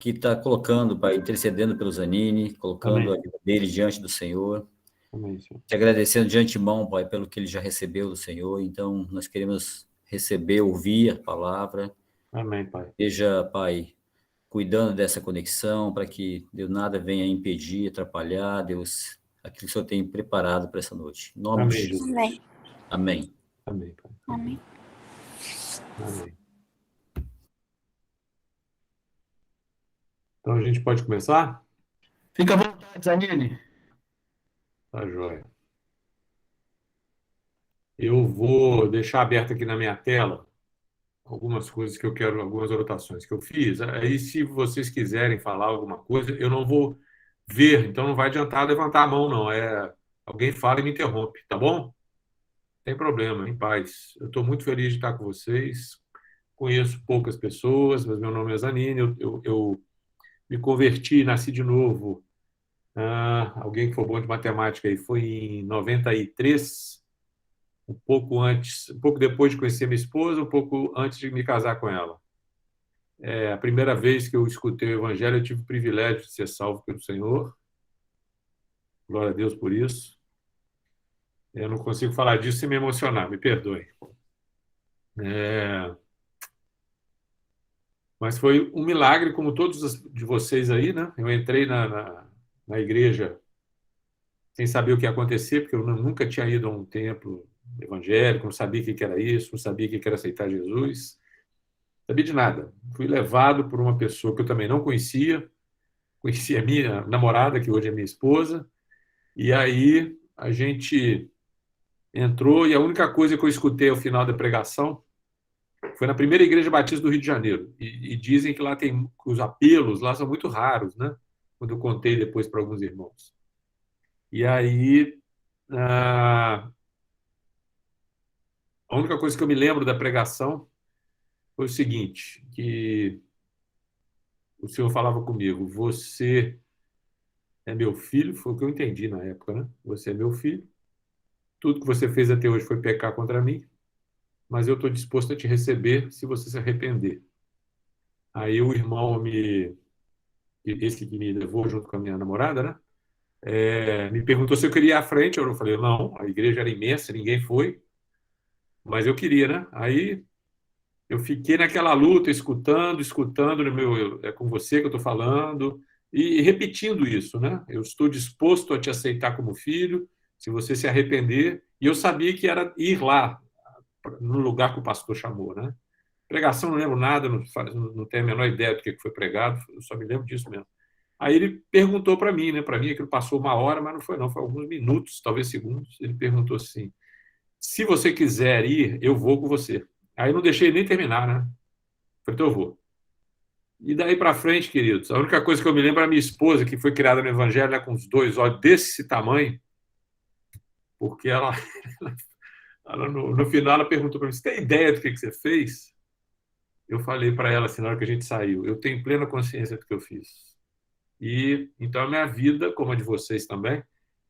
que está colocando, Pai, intercedendo pelo Zanini, colocando Amém. a vida dele diante do Senhor. Amém, Senhor. Te agradecendo de antemão, Pai, pelo que ele já recebeu do Senhor. Então, nós queremos receber, ouvir a palavra. Amém, Pai. Seja, Pai, cuidando dessa conexão, para que Deus nada venha impedir, atrapalhar, Deus, aquilo que o Senhor tem preparado para essa noite. Em nome de Amém, Jesus. Jesus. Amém. Amém, Pai. Amém. Amém. Então a gente pode começar? Fica à vontade, Zanini. Tá joia. Eu vou deixar aberto aqui na minha tela algumas coisas que eu quero, algumas anotações que eu fiz. Aí, se vocês quiserem falar alguma coisa, eu não vou ver, então não vai adiantar levantar a mão, não. Alguém fala e me interrompe, tá bom? Não tem problema, em paz. Eu estou muito feliz de estar com vocês. Conheço poucas pessoas, mas meu nome é Zanini. Eu me converti, nasci de novo. Alguém que for bom de matemática aí foi em 93, um pouco antes, um pouco depois de conhecer minha esposa, um pouco antes de me casar com ela. A primeira vez que eu escutei o Evangelho, eu tive o privilégio de ser salvo pelo Senhor. Glória a Deus por isso. Eu não consigo falar disso sem me emocionar, me perdoe. Mas foi um milagre, como todos de vocês aí, né? Eu entrei na igreja sem saber o que ia acontecer, porque eu nunca tinha ido a um templo evangélico, não sabia o que era isso, não sabia o que era aceitar Jesus, não sabia de nada. Fui levado por uma pessoa que eu também não conhecia a minha namorada, que hoje é minha esposa, e aí a gente entrou e a única coisa que eu escutei ao final da pregação foi na primeira igreja batista do Rio de Janeiro. E dizem que lá tem os apelos, lá são muito raros, né? Quando eu contei depois para alguns irmãos. E aí a única coisa que eu me lembro da pregação foi o seguinte, que o Senhor falava comigo: você é meu filho, foi o que eu entendi na época, né? Você é meu filho, tudo que você fez até hoje foi pecar contra mim, mas eu estou disposto a te receber se você se arrepender. Aí o irmão esse que me levou junto com a minha namorada, né? Me perguntou se eu queria ir à frente. Eu falei, não, a igreja era imensa, ninguém foi, mas eu queria, né? Aí eu fiquei naquela luta, escutando, é com você que eu estou falando, e repetindo isso, né? Eu estou disposto a te aceitar como filho, se você se arrepender. E eu sabia que era ir lá, no lugar que o pastor chamou, né? Pregação, não lembro nada, não tenho a menor ideia do que foi pregado, eu só me lembro disso mesmo. Aí ele perguntou para mim, né? Para mim aquilo passou uma hora, mas não foi não, foi alguns minutos, talvez segundos. Ele perguntou assim: se você quiser ir, eu vou com você. Aí não deixei nem terminar, né? Falei, então eu vou. E daí para frente, queridos, a única coisa que eu me lembro é a minha esposa, que foi criada no Evangelho, né, com os dois olhos desse tamanho, porque ela no final ela perguntou para mim: você tem ideia do que você fez? Eu falei para ela assim, na hora que a gente saiu: eu tenho plena consciência do que eu fiz. E então a minha vida, como a de vocês também,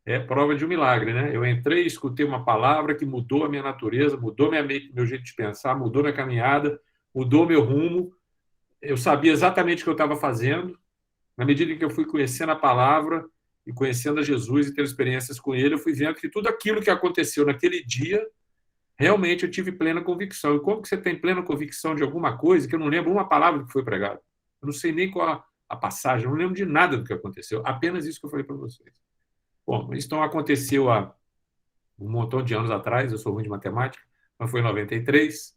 é prova de um milagre, né? Eu entrei e escutei uma palavra que mudou a minha natureza, mudou meu jeito de pensar, mudou minha caminhada, mudou meu rumo. Eu sabia exatamente o que eu estava fazendo. Na medida em que eu fui conhecendo a palavra e conhecendo a Jesus e tendo experiências com ele, eu fui vendo que tudo aquilo que aconteceu naquele dia, realmente eu tive plena convicção. E como que você tem plena convicção de alguma coisa que eu não lembro uma palavra que foi pregada? Eu não sei nem qual a passagem, eu não lembro de nada do que aconteceu. Apenas isso que eu falei para vocês. Bom, isso então aconteceu há um montão de anos atrás, eu sou ruim de matemática, mas foi em 93.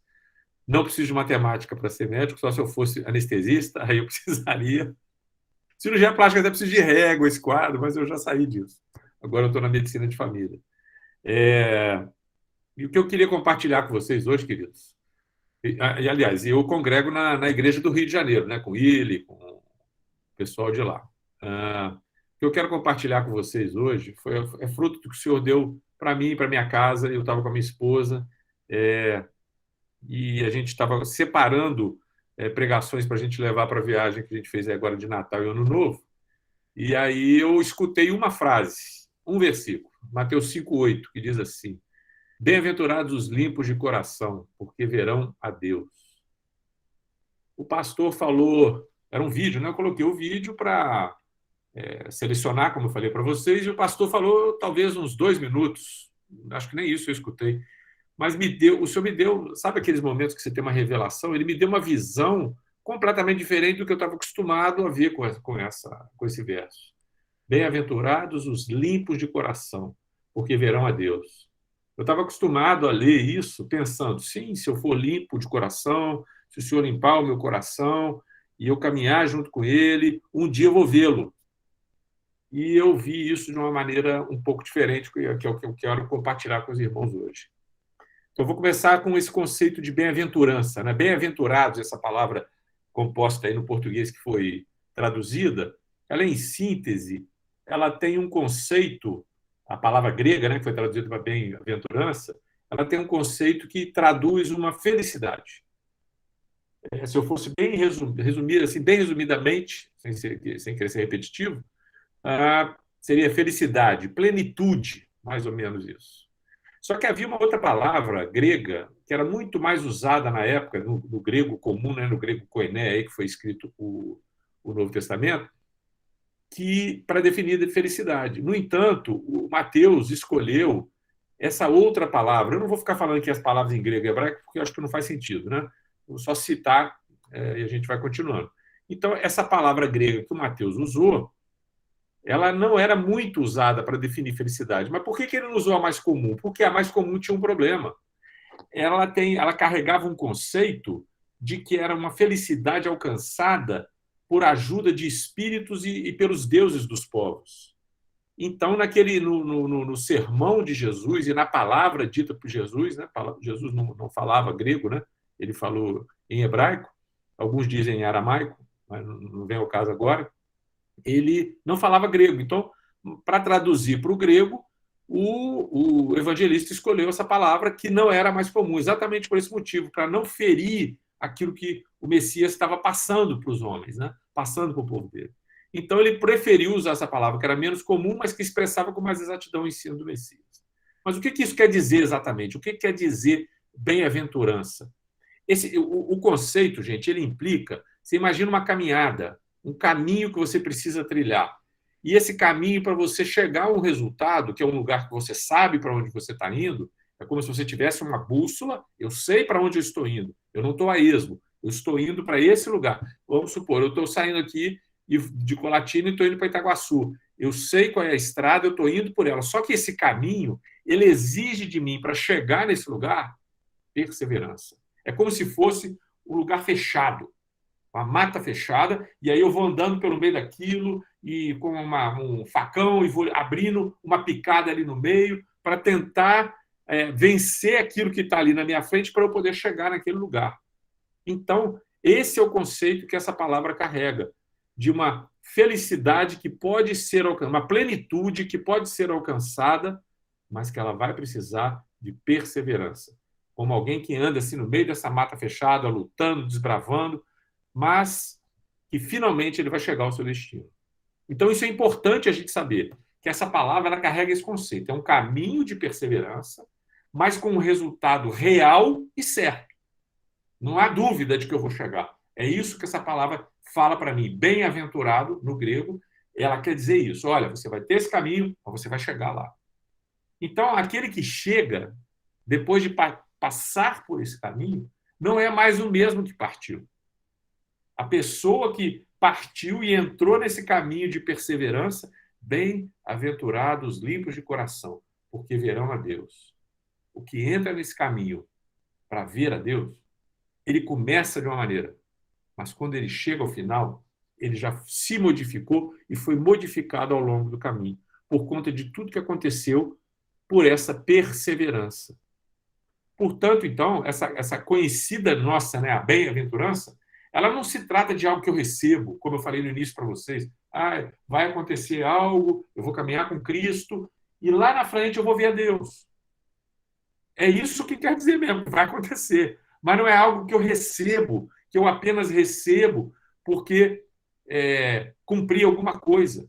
Não preciso de matemática para ser médico, só se eu fosse anestesista, aí eu precisaria. Cirurgia plástica até preciso de régua, esquadro, mas eu já saí disso. Agora eu estou na medicina de família. E o que eu queria compartilhar com vocês hoje, queridos, aliás, eu congrego na igreja do Rio de Janeiro, né, com o Willi, com o pessoal de lá. O que eu quero compartilhar com vocês hoje é fruto do que o Senhor deu para mim, para minha casa. Eu estava com a minha esposa, e a gente estava separando pregações para a gente levar para a viagem que a gente fez agora de Natal e Ano Novo. E aí eu escutei uma frase, um versículo, Mateus 5:8, que diz assim: bem-aventurados os limpos de coração, porque verão a Deus. O pastor falou Era um vídeo, né? Eu coloquei o vídeo para selecionar, como eu falei para vocês, e o pastor falou talvez uns 2 minutos. Acho que nem isso eu escutei. Mas o Senhor me deu, sabe aqueles momentos que você tem uma revelação? Ele me deu uma visão completamente diferente do que eu estava acostumado a ver com esse verso. Bem-aventurados os limpos de coração, porque verão a Deus. Eu estava acostumado a ler isso pensando, sim, se eu for limpo de coração, se o Senhor limpar o meu coração e eu caminhar junto com Ele, um dia eu vou vê-lo. E eu vi isso de uma maneira um pouco diferente, que é o que eu quero compartilhar com os irmãos hoje. Então, eu vou começar com esse conceito de bem-aventurança, né? Bem-aventurados, essa palavra composta aí no português que foi traduzida, ela, em síntese, ela tem um conceito, a palavra grega, né, que foi traduzida para bem-aventurança, ela tem um conceito que traduz uma felicidade. Se eu fosse bem resumir, assim, bem resumidamente, sem querer ser repetitivo, seria felicidade, plenitude, mais ou menos isso. Só que havia uma outra palavra grega que era muito mais usada na época, no grego comum, né, no grego koiné, aí que foi escrito o Novo Testamento, que para definir felicidade. No entanto, o Mateus escolheu essa outra palavra. Eu não vou ficar falando aqui as palavras em grego e hebraico, porque eu acho que não faz sentido, né? Vou só citar e a gente vai continuando. Então, essa palavra grega que o Mateus usou, ela não era muito usada para definir felicidade. Mas por que ele não usou a mais comum? Porque a mais comum tinha um problema. Ela carregava um conceito de que era uma felicidade alcançada por ajuda de espíritos e pelos deuses dos povos. Então, no sermão de Jesus e na palavra dita por Jesus, né? Jesus não falava grego, né? Ele falou em hebraico, alguns dizem em aramaico, mas não vem ao caso agora. Ele não falava grego. Então, para traduzir para o grego, o evangelista escolheu essa palavra que não era mais comum, exatamente por esse motivo, para não ferir aquilo que o Messias estava passando para os homens, né? Passando para o povo dele. Então, ele preferiu usar essa palavra, que era menos comum, mas que expressava com mais exatidão o ensino do Messias. Mas o que isso quer dizer exatamente? O que quer dizer bem-aventurança? O conceito, gente, ele implica, você imagina uma caminhada, um caminho que você precisa trilhar. E esse caminho, para você chegar a um resultado, que é um lugar que você sabe para onde você está indo, é como se você tivesse uma bússola, eu sei para onde eu estou indo, eu não estou a esmo, eu estou indo para esse lugar. Vamos supor, eu estou saindo aqui de Colatina e estou indo para Itaguaçu. Eu sei qual é a estrada, eu estou indo por ela. Só que esse caminho, ele exige de mim, para chegar nesse lugar, perseverança. É como se fosse um lugar fechado, uma mata fechada, e aí eu vou andando pelo meio daquilo e com um facão e vou abrindo uma picada ali no meio para tentar vencer aquilo que está ali na minha frente para eu poder chegar naquele lugar. Então, esse é o conceito que essa palavra carrega, de uma felicidade que pode ser alcançada, uma plenitude que pode ser alcançada, mas que ela vai precisar de perseverança. Como alguém que anda assim no meio dessa mata fechada, lutando, desbravando, mas que finalmente ele vai chegar ao seu destino. Então, isso é importante a gente saber, que essa palavra ela carrega esse conceito. É um caminho de perseverança, mas com um resultado real e certo. Não há dúvida de que eu vou chegar. É isso que essa palavra fala para mim. Bem-aventurado, no grego, ela quer dizer isso. Olha, você vai ter esse caminho, mas você vai chegar lá. Então, aquele que chega, depois de passar por esse caminho, não é mais o mesmo que partiu. A pessoa que partiu e entrou nesse caminho de perseverança, bem-aventurados, limpos de coração, porque verão a Deus. O que entra nesse caminho para ver a Deus, ele começa de uma maneira, mas quando ele chega ao final, ele já se modificou e foi modificado ao longo do caminho, por conta de tudo que aconteceu por essa perseverança. Portanto, então, essa conhecida nossa, né, a bem-aventurança, ela não se trata de algo que eu recebo, como eu falei no início para vocês. Vai acontecer algo, eu vou caminhar com Cristo e lá na frente eu vou ver a Deus. É isso que quer dizer mesmo, que vai acontecer. Mas não é algo que eu recebo, que eu apenas recebo porque cumpri alguma coisa.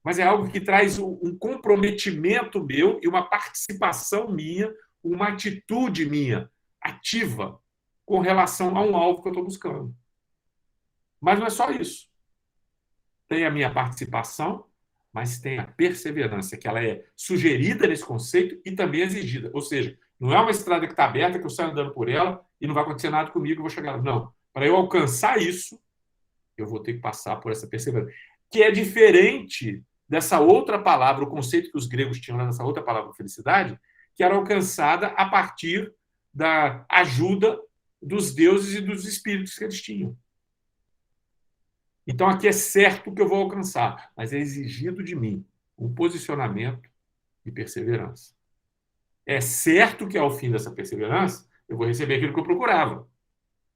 Mas é algo que traz um comprometimento meu e uma participação minha, uma atitude minha, ativa, com relação a um alvo que eu estou buscando. Mas não é só isso. Tem a minha participação, mas tem a perseverança, que ela é sugerida nesse conceito e também exigida. Ou seja, não é uma estrada que está aberta, que eu saio andando por ela e não vai acontecer nada comigo, eu vou chegar lá. Não. Para eu alcançar isso, eu vou ter que passar por essa perseverança. Que é diferente dessa outra palavra, o conceito que os gregos tinham lá nessa outra palavra, felicidade, que era alcançada a partir da ajuda dos deuses e dos espíritos que eles tinham. Então, aqui é certo que eu vou alcançar, mas é exigido de mim um posicionamento e perseverança. É certo que, ao fim dessa perseverança, eu vou receber aquilo que eu procurava,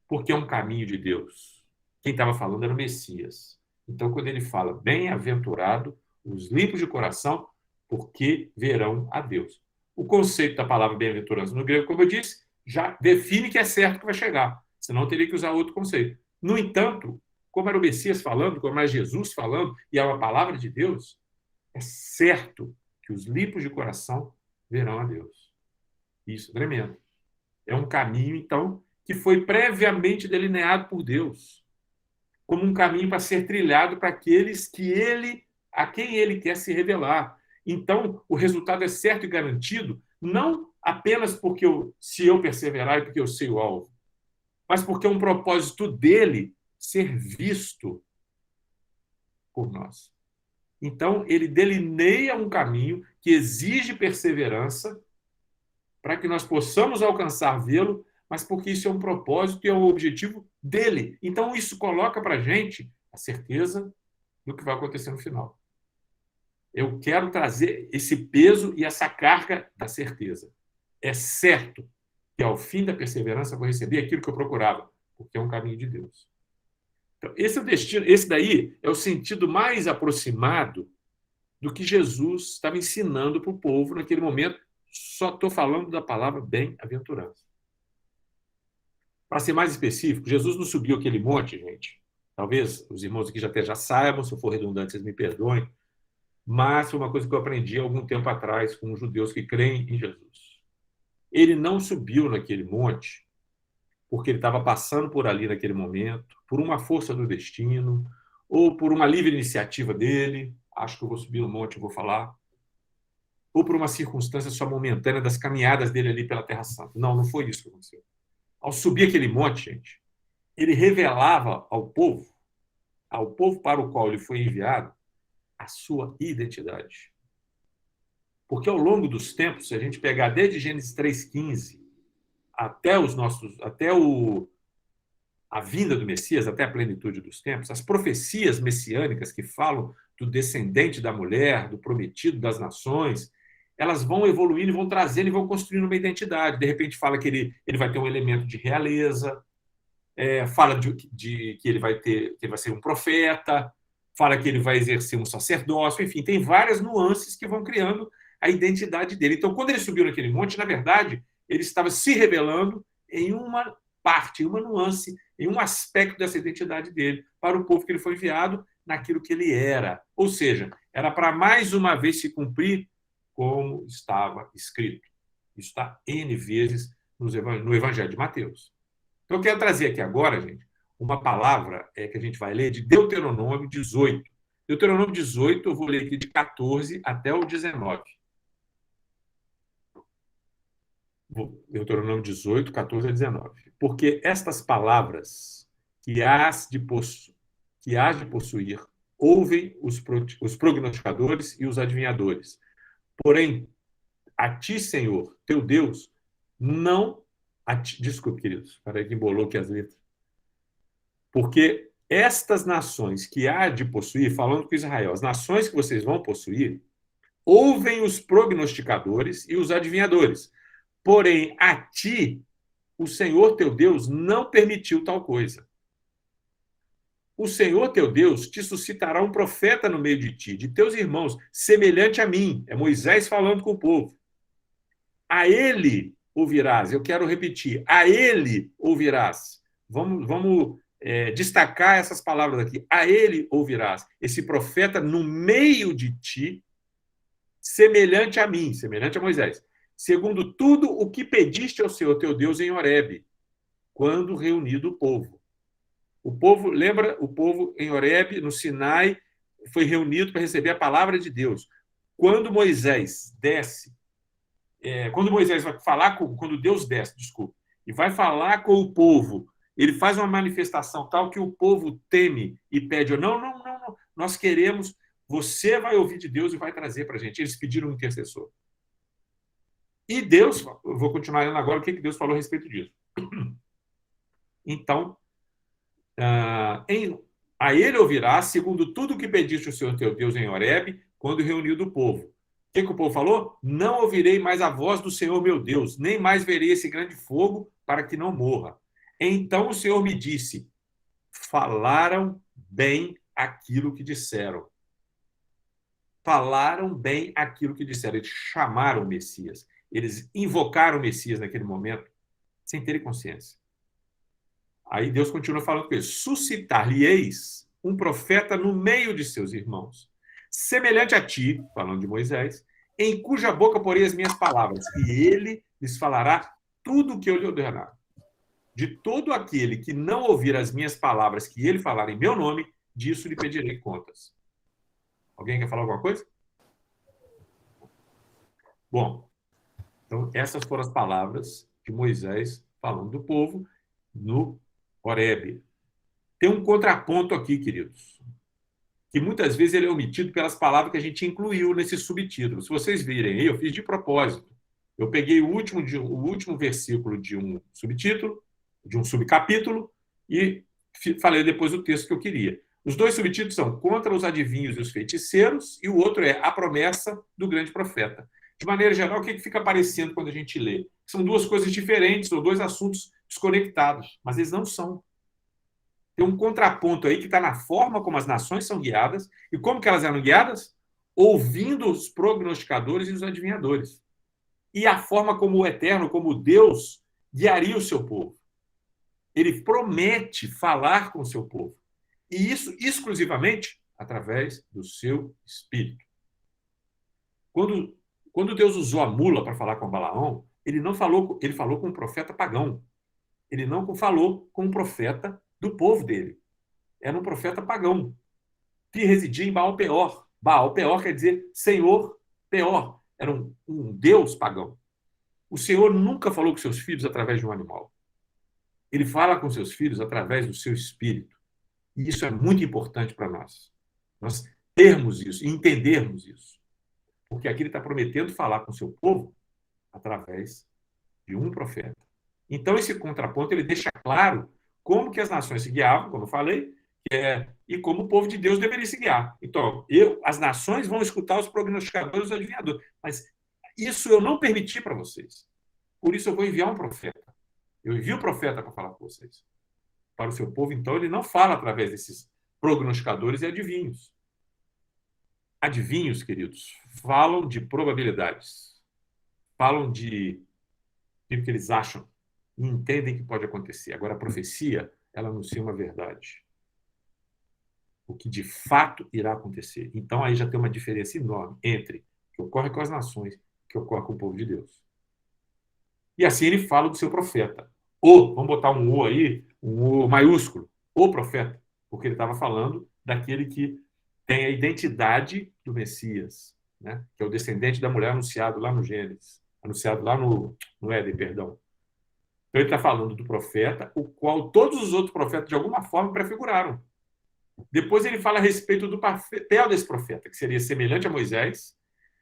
porque é um caminho de Deus. Quem estava falando era o Messias. Então, quando ele fala, bem-aventurado os limpos de coração, porque verão a Deus. O conceito da palavra bem-aventurança no grego, como eu disse, já define que é certo que vai chegar, senão teria que usar outro conceito. No entanto, como era o Messias falando, como era Jesus falando, e é uma palavra de Deus, é certo que os limpos de coração verão a Deus. Isso é tremendo. É um caminho, então, que foi previamente delineado por Deus, como um caminho para ser trilhado para aqueles a quem ele quer se revelar. Então, o resultado é certo e garantido, não apenas porque se eu perseverar e porque eu sei o alvo, mas porque é um propósito dele ser visto por nós. Então, ele delineia um caminho que exige perseverança para que nós possamos alcançar vê-lo, mas porque isso é um propósito e é um objetivo dele. Então, isso coloca para a gente a certeza do que vai acontecer no final. Eu quero trazer esse peso e essa carga da certeza. É certo que, ao fim da perseverança, eu vou receber aquilo que eu procurava, porque é um caminho de Deus. Então, esse é o destino, esse daí é o sentido mais aproximado do que Jesus estava ensinando para o povo naquele momento. Só estou falando da palavra bem-aventurança. Para ser mais específico, Jesus não subiu aquele monte, gente. Talvez os irmãos aqui já saibam, se eu for redundante, vocês me perdoem, mas foi uma coisa que eu aprendi há algum tempo atrás com os judeus que creem em Jesus. Ele não subiu naquele monte porque ele estava passando por ali naquele momento, por uma força do destino, ou por uma livre iniciativa dele, acho que eu vou subir no monte e vou falar, ou por uma circunstância só momentânea das caminhadas dele ali pela Terra Santa. Não, não foi isso que aconteceu. Ao subir aquele monte, gente, ele revelava ao povo para o qual ele foi enviado, a sua identidade. Porque ao longo dos tempos, se a gente pegar desde Gênesis 3,15 até a vinda do Messias, até a plenitude dos tempos, as profecias messiânicas que falam do descendente da mulher, do prometido das nações, elas vão evoluindo e vão trazendo e vão construindo uma identidade. De repente fala que ele vai ter um elemento de realeza, fala que ele vai ser um profeta, fala que ele vai exercer um sacerdócio, enfim, tem várias nuances que vão criando a identidade dele. Então, quando ele subiu naquele monte, na verdade, ele estava se revelando em uma parte, em uma nuance, em um aspecto dessa identidade dele, para o povo que ele foi enviado, naquilo que ele era. Ou seja, era para mais uma vez se cumprir como estava escrito. Isso está N vezes no Evangelho de Mateus. Então, eu quero trazer aqui agora, gente, uma palavra que a gente vai ler de Deuteronômio 18. Deuteronômio 18, eu vou ler aqui de 14 até o 19. Deuteronômio 18, 14 a 19. Porque estas palavras que hás de possuir, ouvem os prognosticadores e os adivinhadores. Porém, a ti, Senhor, teu Deus, não... Desculpe, queridos, para que embolou aqui as letras. Porque estas nações que há de possuir, falando com Israel, as nações que vocês vão possuir, ouvem os prognosticadores e os adivinhadores. Porém, a ti, o Senhor teu Deus não permitiu tal coisa. O Senhor teu Deus te suscitará um profeta no meio de ti, de teus irmãos, semelhante a mim. É Moisés falando com o povo. A ele ouvirás. Eu quero repetir. A ele ouvirás. Vamos destacar essas palavras aqui. A ele ouvirás. Esse profeta no meio de ti, semelhante a mim, semelhante a Moisés. Segundo tudo o que pediste ao Senhor teu Deus em Horebe, quando reunido o povo. O povo, lembra, o povo em Horebe, no Sinai, foi reunido para receber a palavra de Deus. Quando Moisés desce, quando Moisés vai falar quando Deus desce, desculpa, e vai falar com o povo, ele faz uma manifestação tal que o povo teme e pede, não, nós queremos, você vai ouvir de Deus e vai trazer para a gente. Eles pediram um intercessor. E Deus, eu vou continuar lendo agora o que Deus falou a respeito disso. Então, a ele ouvirá, segundo tudo o que pediste o Senhor teu Deus em Horebe, quando reuniu do povo. O que o povo falou? Não ouvirei mais a voz do Senhor meu Deus, nem mais verei esse grande fogo para que não morra. Então o Senhor me disse, falaram bem aquilo que disseram. Falaram bem aquilo que disseram. Eles chamaram o Messias. Eles invocaram o Messias naquele momento, sem terem consciência. Aí Deus continua falando com eles. Suscitar-lhe-eis um profeta no meio de seus irmãos, semelhante a ti, falando de Moisés, em cuja boca porei as minhas palavras, e ele lhes falará tudo o que eu lhe ordenar. De todo aquele que não ouvir as minhas palavras que ele falar em meu nome, disso lhe pedirei contas. Alguém quer falar alguma coisa? Bom, então essas foram as palavras de Moisés falando do povo no Horebe. Tem um contraponto aqui, queridos, que muitas vezes ele é omitido pelas palavras que a gente incluiu nesse subtítulo. Se vocês virem aí, eu fiz de propósito. Eu peguei o último versículo de um subtítulo, de um subcapítulo, e falei depois o texto que eu queria. Os dois subtítulos são Contra os adivinhos e os feiticeiros, e o outro é A promessa do grande profeta. De maneira geral, o que fica aparecendo quando a gente lê? São duas coisas diferentes, ou dois assuntos desconectados, mas eles não são. Tem um contraponto aí que está na forma como as nações são guiadas, e como que elas eram guiadas? Ouvindo os prognosticadores e os adivinhadores. E a forma como o Eterno, como Deus, guiaria o seu povo. Ele promete falar com o seu povo. E isso exclusivamente através do seu Espírito. Quando Deus usou a mula para falar com Balaão, ele falou com um profeta pagão. Ele não falou com um profeta do povo dele. Era um profeta pagão, que residia em Baal-Peor. Baal-Peor quer dizer Senhor Peor. Era um deus pagão. O Senhor nunca falou com seus filhos através de um animal. Ele fala com seus filhos através do seu Espírito. E isso é muito importante para nós. Nós termos isso e entendermos isso. Porque aqui ele está prometendo falar com o seu povo através de um profeta. Então, esse contraponto ele deixa claro como que as nações se guiavam, como eu falei, e como o povo de Deus deveria se guiar. Então, as nações vão escutar os prognosticadores e os adivinhadores, mas isso eu não permiti para vocês. Por isso eu vou enviar um profeta. Eu envio o profeta para falar com vocês. Para o seu povo, então, ele não fala através desses prognosticadores e adivinhos. Adivinhos, queridos, falam de probabilidades. Falam de o que eles acham e entendem que pode acontecer. Agora, a profecia, ela anuncia uma verdade. O que de fato irá acontecer. Então, aí já tem uma diferença enorme entre o que ocorre com as nações e o que ocorre com o povo de Deus. E assim ele fala do seu profeta. Vamos botar um O aí, um O maiúsculo, o profeta, porque ele estava falando daquele que tem a identidade do Messias, né? Que é o descendente da mulher anunciado lá no Gênesis, anunciado lá no Éden, perdão. Então ele está falando do profeta, o qual todos os outros profetas, de alguma forma, prefiguraram. Depois ele fala a respeito do papel desse profeta, que seria semelhante a Moisés,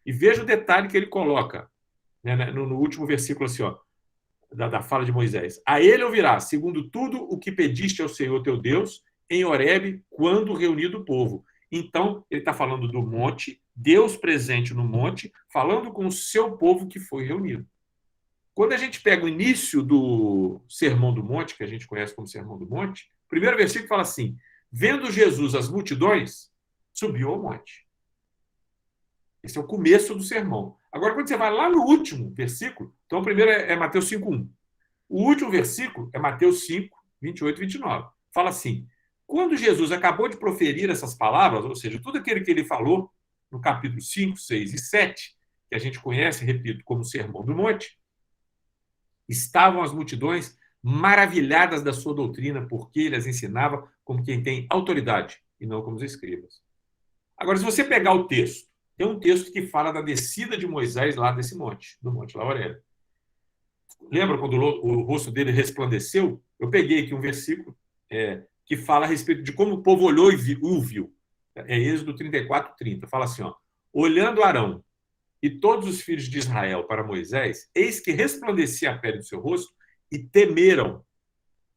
e veja o detalhe que ele coloca, né, no último versículo assim, ó, da fala de Moisés. A ele ouvirá, segundo tudo o que pediste ao Senhor teu Deus, em Horebe, quando reunido o povo. Então, ele está falando do monte, Deus presente no monte, falando com o seu povo que foi reunido. Quando a gente pega o início do Sermão do Monte, que a gente conhece como Sermão do Monte, o primeiro versículo fala assim, vendo Jesus as multidões, subiu ao monte. Esse é o começo do sermão. Agora, quando você vai lá no último versículo, então o primeiro é Mateus 5:1. O último versículo é Mateus 5, 28 e 29. Fala assim, quando Jesus acabou de proferir essas palavras, ou seja, tudo aquilo que ele falou no capítulo 5, 6 e 7, que a gente conhece, repito, como Sermão do Monte, estavam as multidões maravilhadas da sua doutrina, porque ele as ensinava como quem tem autoridade, e não como os escribas. Agora, se você pegar o texto, tem um texto que fala da descida de Moisés lá desse monte, do Monte Laurel. Lembra quando o rosto dele resplandeceu? Eu peguei aqui um versículo que fala a respeito de como o povo olhou e o viu. É Êxodo 34:30. Fala assim, ó, olhando Arão e todos os filhos de Israel para Moisés, eis que resplandecia a pele do seu rosto e temeram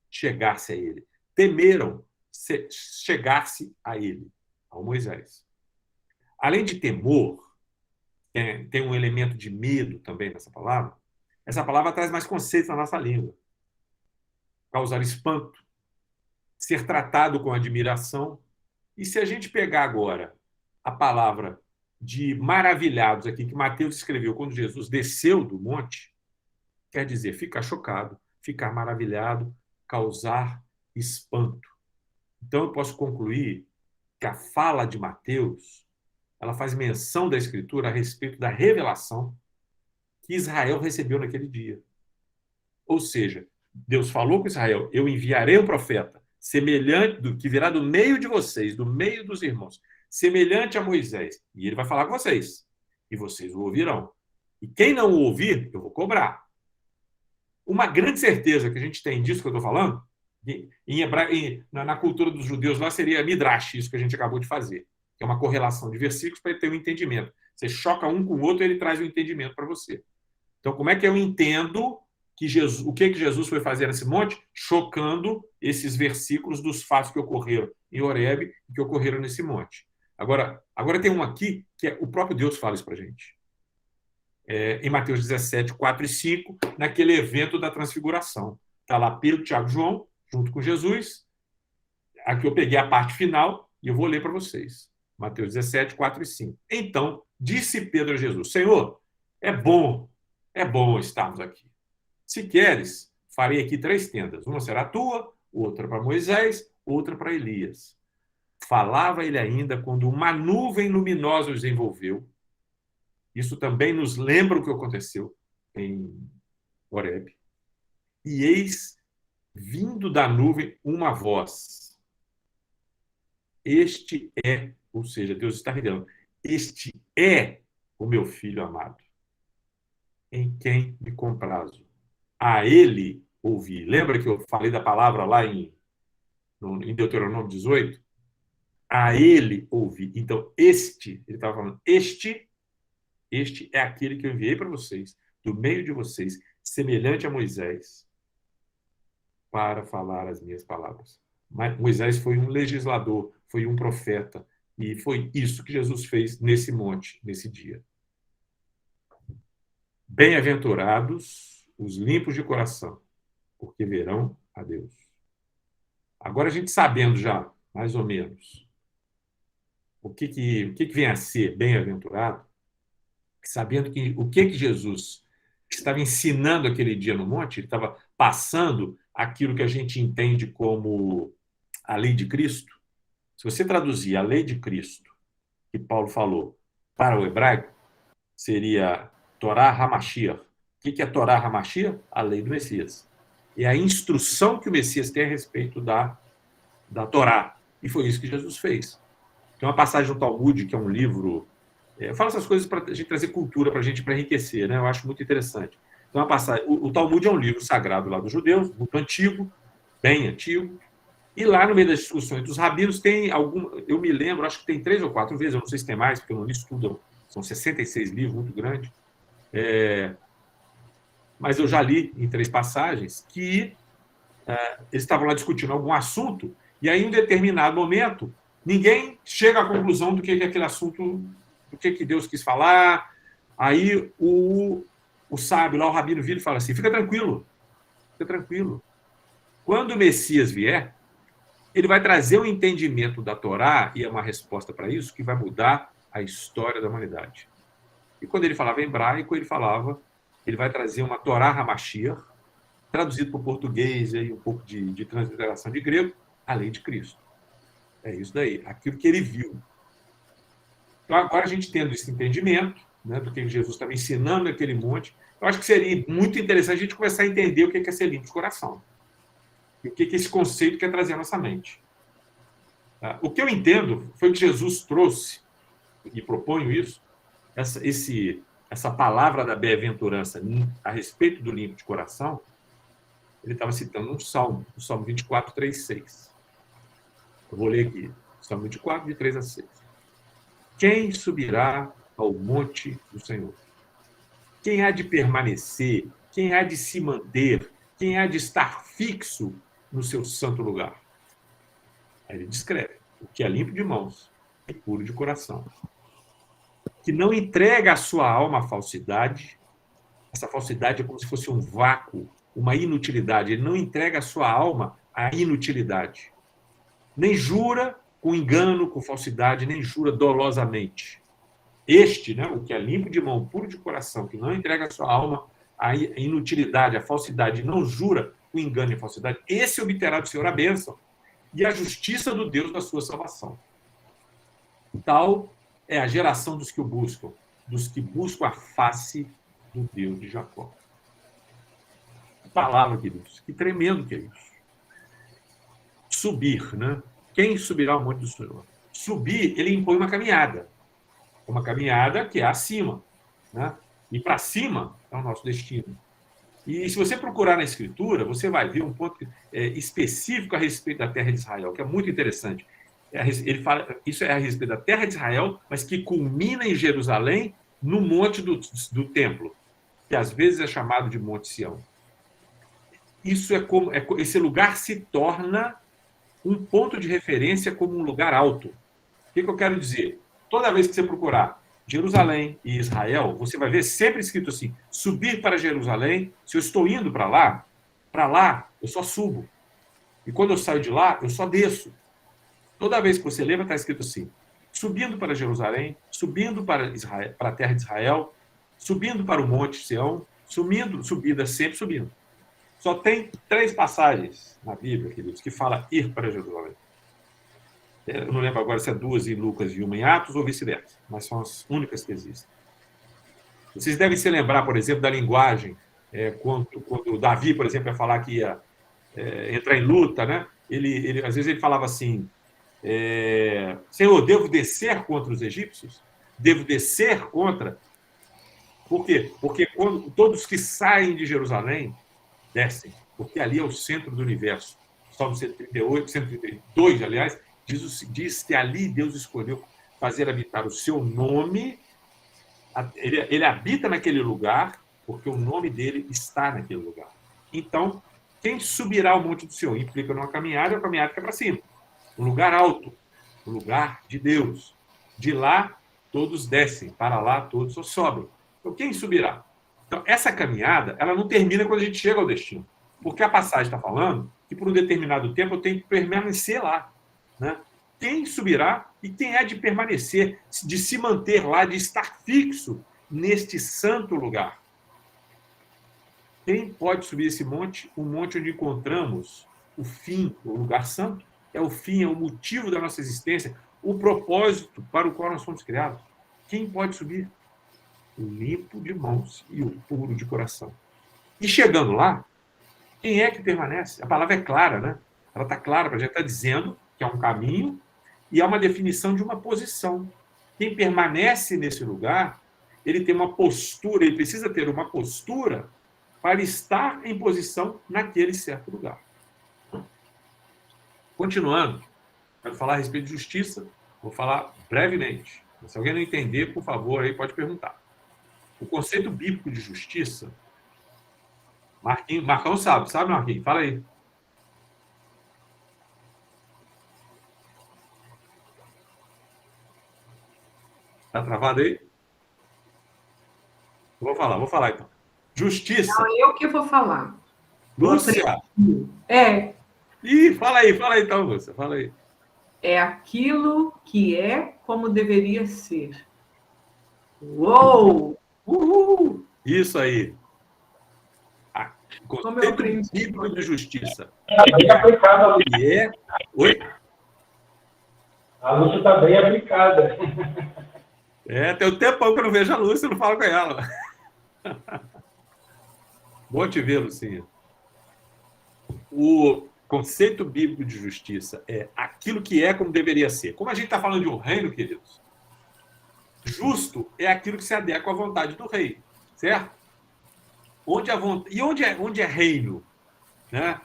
chegar-se a ele. Temeram chegar-se a ele, ao Moisés. Além de temor, tem um elemento de medo também nessa palavra. Essa palavra traz mais conceitos na nossa língua. Causar espanto, ser tratado com admiração. E se a gente pegar agora a palavra de maravilhados aqui que Mateus escreveu quando Jesus desceu do monte, quer dizer ficar chocado, ficar maravilhado, causar espanto. Então eu posso concluir que a fala de Mateus, ela faz menção da Escritura a respeito da revelação que Israel recebeu naquele dia. Ou seja, Deus falou com Israel, eu enviarei um profeta semelhante, que virá do meio de vocês, do meio dos irmãos, semelhante a Moisés. E ele vai falar com vocês. E vocês o ouvirão. E quem não o ouvir, eu vou cobrar. Uma grande certeza que a gente tem disso que eu estou falando, na cultura dos judeus lá seria midrash, isso que a gente acabou de fazer. Que é uma correlação de versículos para ele ter um entendimento. Você choca um com o outro e ele traz um entendimento para você. Então, como é que eu entendo que Jesus, o que Jesus foi fazer nesse monte? Chocando esses versículos dos fatos que ocorreram em Horebe e que ocorreram nesse monte. Agora tem um aqui que o próprio Deus fala isso para a gente. Em Mateus 17, 4 e 5, naquele evento da transfiguração. Está lá Pedro, Tiago e João, junto com Jesus. Aqui eu peguei a parte final e eu vou ler para vocês. Mateus 17, 4 e 5. Então, disse Pedro a Jesus, Senhor, é bom estarmos aqui. Se queres, farei aqui 3 tendas. Uma será tua, outra para Moisés, outra para Elias. Falava ele ainda quando uma nuvem luminosa os envolveu. Isso também nos lembra o que aconteceu em Horebe. E eis, vindo da nuvem, uma voz. Este é, ou seja, Deus está revelando, este é o meu filho amado, em quem me comprazo. A ele ouvi. Lembra que eu falei da palavra lá em Deuteronômio 18? A ele ouvi. Então, ele estava falando, este é aquele que eu enviei para vocês, do meio de vocês, semelhante a Moisés, para falar as minhas palavras. Mas Moisés foi um legislador, foi um profeta, e foi isso que Jesus fez nesse monte, nesse dia. Bem-aventurados os limpos de coração, porque verão a Deus. Agora a gente sabendo já, mais ou menos, o que vem a ser bem-aventurado, sabendo o que Jesus estava ensinando aquele dia no monte, ele estava passando aquilo que a gente entende como a lei de Cristo. Se você traduzir a lei de Cristo, que Paulo falou, para o hebraico, seria Torá HaMashiach. O que é Torá HaMashiach? A lei do Messias. É a instrução que o Messias tem a respeito da Torá. E foi isso que Jesus fez. Tem uma passagem no Talmud, que é um livro... Eu falo essas coisas para a gente trazer cultura para a gente, para enriquecer, né? Eu acho muito interessante. Então, uma passagem, o Talmud é um livro sagrado lá dos judeus, muito antigo, bem antigo, e lá no meio das discussões dos rabinos tem eu me lembro, acho que tem 3 ou 4 vezes, eu não sei se tem mais, porque eu não li isso tudo, são 66 livros, muito grande, mas eu já li em 3 passagens que eles estavam lá discutindo algum assunto, e aí em um determinado momento, ninguém chega à conclusão do que é aquele assunto, do que Deus quis falar. Aí o sábio lá, o rabino, vira e fala assim, fica tranquilo. Quando o Messias vier, ele vai trazer um entendimento da Torá, e é uma resposta para isso, que vai mudar a história da humanidade. E quando ele falava em hebraico, ele vai trazer uma Torá HaMashiach, traduzido para o português, e um pouco de transliteração de grego, a lei de Cristo. É isso daí, aquilo que ele viu. Então, agora a gente tendo esse entendimento, né, do que Jesus estava ensinando naquele monte, eu acho que seria muito interessante a gente começar a entender o que é ser limpo de coração. E o que esse conceito quer trazer à nossa mente. O que eu entendo foi que Jesus trouxe, e proponho isso, essa palavra da bem-aventurança a respeito do limpo de coração. Ele estava citando um salmo, o Salmo 24, 3, 6. Eu vou ler aqui, Salmo 24, de 3 a 6. Quem subirá ao monte do Senhor? Quem há de permanecer? Quem há de se manter? Quem há de estar fixo no seu santo lugar? Aí ele descreve: o que é limpo de mãos e puro de coração, que não entrega a sua alma à falsidade. Essa falsidade é como se fosse um vácuo, uma inutilidade. Ele não entrega a sua alma à inutilidade. Nem jura com engano, com falsidade, nem jura dolosamente. Este, né, o que é limpo de mão, puro de coração, que não entrega a sua alma à inutilidade, à falsidade, não jura com engano e falsidade, esse obterá do Senhor a bênção e a justiça do Deus da sua salvação. Tal é a geração dos que o buscam, dos que buscam a face do Deus de Jacó. Que palavra, queridos, que tremendo que é isso. Subir, né? Quem subirá ao monte do Senhor? Subir, ele impõe uma caminhada que é acima, né? E para cima é o nosso destino. E se você procurar na Escritura, você vai ver um ponto específico a respeito da terra de Israel, que é muito interessante. Ele fala, isso é a respeito da terra de Israel, mas que culmina em Jerusalém, no monte do templo, que às vezes é chamado de Monte Sião. Isso esse lugar se torna um ponto de referência como um lugar alto. O que eu quero dizer? Toda vez que você procurar Jerusalém e Israel, você vai ver sempre escrito assim: subir para Jerusalém. Se eu estou indo para lá, eu só subo. E quando eu saio de lá, eu só desço. Toda vez que você lembra, está escrito assim: subindo para Jerusalém, subindo para a terra de Israel, subindo para o Monte Sião, subida, sempre subindo. Só tem 3 passagens na Bíblia, queridos, que fala ir para Jerusalém. Eu não lembro agora se é 2 em Lucas e 1 em Atos ou vice-versa, mas são as únicas que existem. Vocês devem se lembrar, por exemplo, da linguagem, quando o Davi, por exemplo, ia falar que ia entrar em luta, né? Às vezes ele falava assim: Senhor, devo descer contra os egípcios? Devo descer contra? Por quê? Porque quando todos que saem de Jerusalém descem, porque ali é o centro do universo. Salmo 138, 132, aliás, diz que ali Deus escolheu fazer habitar o seu nome. Ele habita naquele lugar porque o nome dele está naquele lugar. Então, quem subirá ao monte do Senhor? Implica numa caminhada, a caminhada que é para cima. Um lugar alto, um lugar de Deus. De lá, todos descem, para lá, todos sobem. Então, quem subirá? Então, essa caminhada, ela não termina quando a gente chega ao destino. Porque a passagem está falando que, por um determinado tempo, eu tenho que permanecer lá. Né? Quem subirá e quem é de permanecer, de se manter lá, de estar fixo neste santo lugar? Quem pode subir esse monte? O monte onde encontramos o fim, o lugar santo. É o fim, é o motivo da nossa existência, o propósito para o qual nós fomos criados. Quem pode subir? O limpo de mãos e o puro de coração. E chegando lá, quem é que permanece? A palavra é clara, né? Ela está clara, para a gente está dizendo que é um caminho e é uma definição de uma posição. Quem permanece nesse lugar, ele tem uma postura, ele precisa ter uma postura para estar em posição naquele certo lugar. Continuando, quero falar a respeito de justiça, vou falar brevemente. Se alguém não entender, por favor, aí pode perguntar. O conceito bíblico de justiça, Marcão sabe, Marquinhos? Fala aí. Tá travado aí? Vou falar então. Justiça. Não, eu que vou falar. Lúcia. Fala aí então, Lúcia, fala aí. É aquilo que é como deveria ser. Uou! Uhul! Isso aí. Conceito bíblico de justiça. Está bem aplicada. Oi? A Lúcia está bem aplicada. Tem um tempão que eu não vejo a Lúcia, eu não falo com ela. Bom te ver, Lucinha. conceito bíblico de justiça é aquilo que é como deveria ser. Como a gente está falando de um reino, queridos, justo é aquilo que se adequa à vontade do rei, certo? E onde é reino? Né?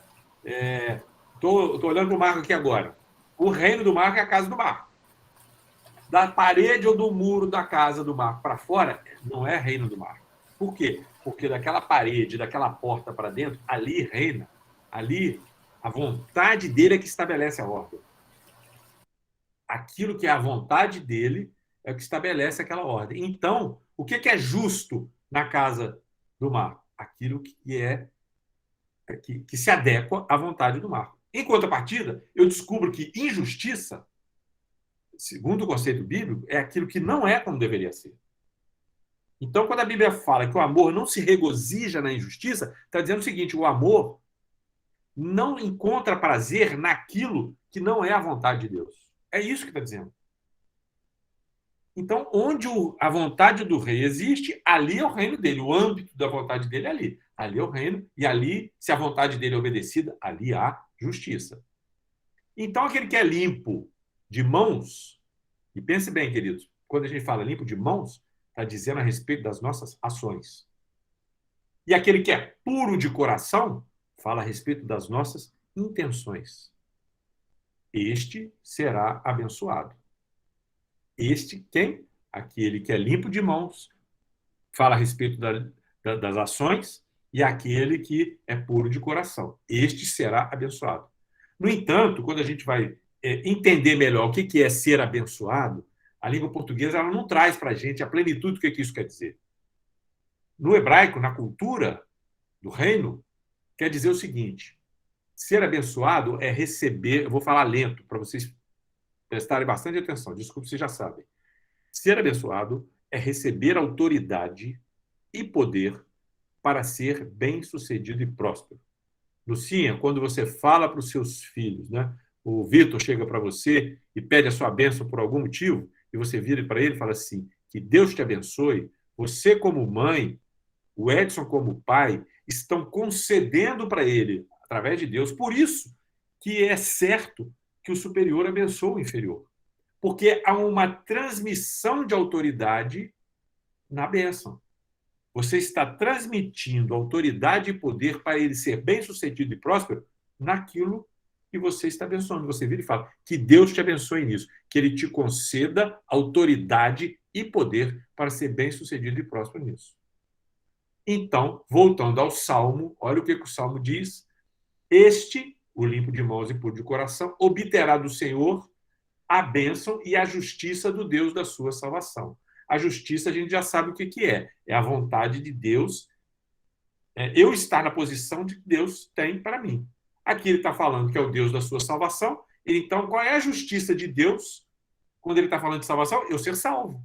Tô olhando para o Marco aqui agora. O reino do Marco é a casa do Marco. Da parede ou do muro da casa do Marco para fora, não é reino do Marco. Por quê? Porque daquela parede, daquela porta para dentro, ali reina. Ali, a vontade dele é que estabelece a ordem. Aquilo que é a vontade dele é o que estabelece aquela ordem. Então, o que é justo na casa do Marco? Aquilo que se adequa à vontade do Marco. Em contrapartida, eu descubro que injustiça, segundo o conceito bíblico, é aquilo que não é como deveria ser. Então, quando a Bíblia fala que o amor não se regozija na injustiça, está dizendo o seguinte: o amor não encontra prazer naquilo que não é a vontade de Deus. É isso que está dizendo. Então, onde a vontade do rei existe, ali é o reino dele. O âmbito da vontade dele é ali. Ali é o reino, e ali, se a vontade dele é obedecida, ali há justiça. Então, aquele que é limpo de mãos, e pense bem, queridos, quando a gente fala limpo de mãos, está dizendo a respeito das nossas ações. E aquele que é puro de coração, fala a respeito das nossas intenções. Este será abençoado. Este, quem? Aquele que é limpo de mãos, fala a respeito das ações, e aquele que é puro de coração. Este será abençoado. No entanto, quando a gente vai entender melhor o que é ser abençoado, a língua portuguesa ela não traz para a gente a plenitude do que isso quer dizer. No hebraico, na cultura do reino, quer dizer o seguinte: ser abençoado é receber... Eu vou falar lento para vocês prestarem bastante atenção. Desculpe, vocês já sabem. Ser abençoado é receber autoridade e poder para ser bem-sucedido e próspero. Lucinha, quando você fala para os seus filhos, né? O Vitor chega para você e pede a sua bênção por algum motivo, e você vira para ele e fala assim: que Deus te abençoe. Você, como mãe, o Edson, como pai, estão concedendo para ele, através de Deus. Por isso que é certo que o superior abençoa o inferior. Porque há uma transmissão de autoridade na bênção. Você está transmitindo autoridade e poder para ele ser bem-sucedido e próspero naquilo que você está abençoando. Você vira e fala: que Deus te abençoe nisso, que ele te conceda autoridade e poder para ser bem-sucedido e próspero nisso. Então, voltando ao Salmo, olha o que o Salmo diz: este, o limpo de mãos e puro de coração, obterá do Senhor a bênção e a justiça do Deus da sua salvação. A justiça a gente já sabe o que é. É a vontade de Deus. Eu estar na posição de que Deus tem para mim. Aqui ele está falando que é o Deus da sua salvação. Então, qual é a justiça de Deus quando ele está falando de salvação? Eu ser salvo.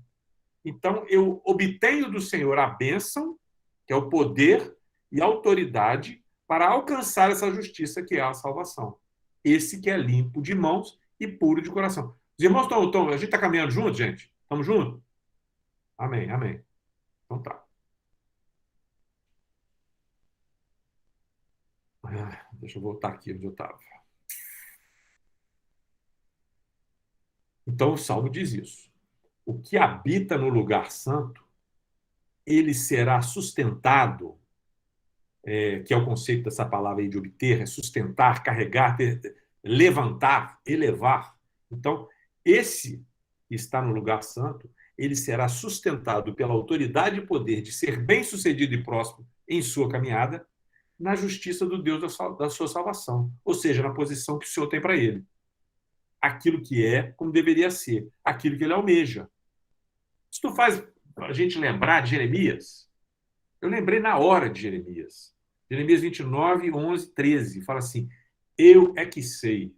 Então, eu obtenho do Senhor a bênção, que é o poder e a autoridade para alcançar essa justiça que é a salvação. Esse que é limpo de mãos e puro de coração. Os irmãos estão... A gente está caminhando junto, gente? Estamos juntos? Amém, amém. Então tá. Deixa eu voltar aqui onde eu estava. Então o Salmo diz isso. O que habita no lugar santo, ele será sustentado, que é o conceito dessa palavra aí de obter, é sustentar, carregar, levantar, elevar. Então, esse que está no lugar santo, ele será sustentado pela autoridade e poder de ser bem-sucedido e próspero em sua caminhada, na justiça do Deus da sua salvação. Ou seja, na posição que o Senhor tem para ele. Aquilo que é como deveria ser. Aquilo que ele almeja. Isso faz a gente lembrar de Jeremias. Eu lembrei na hora de Jeremias. Jeremias 29, 11, 13. Fala assim: eu é que sei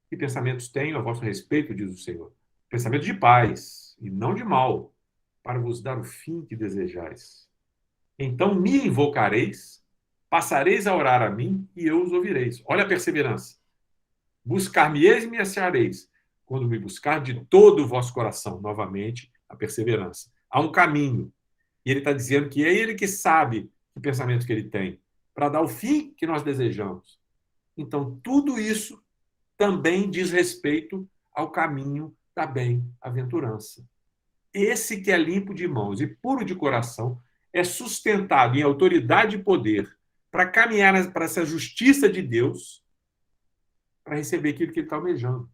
que pensamentos tenho a vosso respeito, diz o Senhor. Pensamento de paz e não de mal, para vos dar o fim que desejais. Então me invocareis, passareis a orar a mim e eu os ouvireis. Olha a perseverança. Buscar-me-eis e me achareis, quando me buscar de todo o vosso coração. Novamente, a perseverança. Há um caminho. E ele está dizendo que é ele que sabe que pensamento que ele tem, para dar o fim que nós desejamos. Então, tudo isso também diz respeito ao caminho da bem-aventurança. Esse que é limpo de mãos e puro de coração é sustentado em autoridade e poder para caminhar para essa justiça de Deus, para receber aquilo que ele está almejando.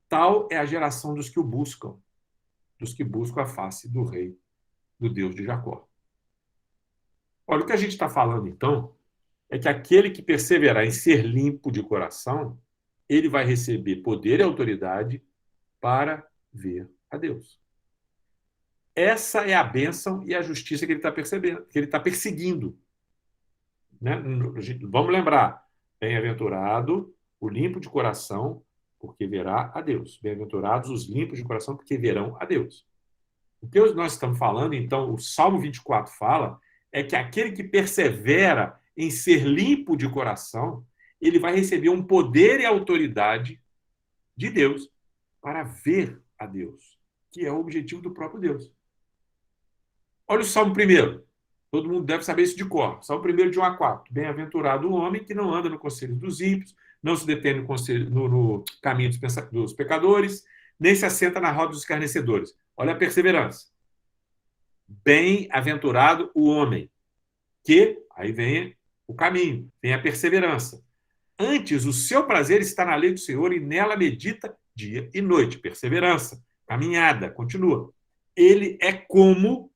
Tal é a geração dos que o buscam, dos que buscam a face do Rei, do Deus de Jacó. Olha, o que a gente está falando, então, é que aquele que perseverar em ser limpo de coração, ele vai receber poder e autoridade para ver a Deus. Essa é a bênção e a justiça que ele está percebendo, que ele está perseguindo. Né? Vamos lembrar, bem-aventurado o limpo de coração, porque verá a Deus. Bem-aventurados os limpos de coração, porque verão a Deus. O que nós estamos falando, então, o Salmo 24 fala, é que aquele que persevera em ser limpo de coração, ele vai receber um poder e autoridade de Deus para ver a Deus, que é o objetivo do próprio Deus. Olha o Salmo 1. Todo mundo deve saber isso de cor. Salmo 1, de 1 a 4. Bem-aventurado o homem que não anda no conselho dos ímpios, não se detém no caminho dos pecadores, nem se assenta na roda dos escarnecedores. Olha a perseverança. Bem-aventurado o homem que, aí vem o caminho, vem a perseverança. Antes, o seu prazer está na lei do Senhor e nela medita dia e noite. Perseverança, caminhada, continua. Ele é como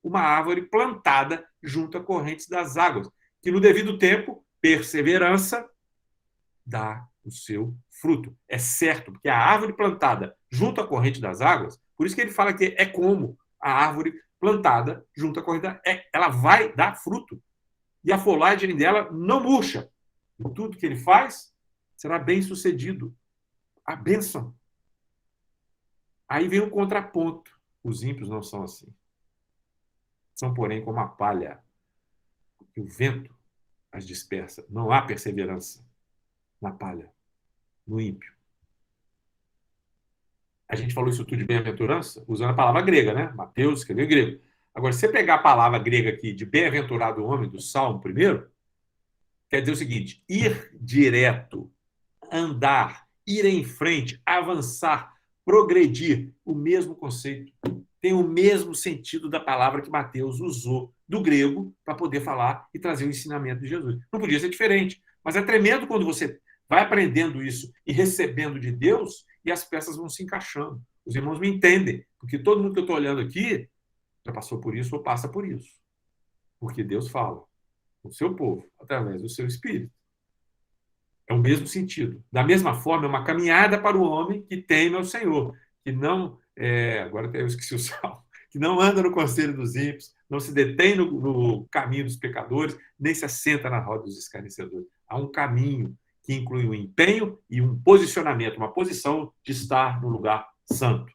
uma árvore plantada junto a correntes das águas, que no devido tempo, perseverança, dá o seu fruto. É certo, porque a árvore plantada junto à corrente das águas, por isso que ele fala que é como a árvore plantada junto à corrente das águas, ela vai dar fruto. E a folhagem dela não murcha. E tudo que ele faz será bem sucedido. A bênção. Aí vem o contraponto. Os ímpios não são assim. São, porém, como a palha, que o vento as dispersa. Não há perseverança na palha, no ímpio. A gente falou isso tudo de bem-aventurança usando a palavra grega, né? Mateus escreveu em grego. Agora, se você pegar a palavra grega aqui de bem-aventurado o homem, do Salmo 1, quer dizer o seguinte: ir direto, andar, ir em frente, avançar, progredir. O mesmo conceito. Tem o mesmo sentido da palavra que Mateus usou do grego para poder falar e trazer o ensinamento de Jesus. Não podia ser diferente. Mas é tremendo quando você vai aprendendo isso e recebendo de Deus e as peças vão se encaixando. Os irmãos me entendem, porque todo mundo que eu estou olhando aqui já passou por isso ou passa por isso. Porque Deus fala com o seu povo através do seu Espírito. É o mesmo sentido. Da mesma forma, é uma caminhada para o homem que teme ao Senhor, que não... agora eu esqueci o salmo. Que não anda no conselho dos ímpios, não se detém no caminho dos pecadores, nem se assenta na roda dos escarnecedores. Há um caminho que inclui um empenho e um posicionamento, uma posição de estar no lugar santo.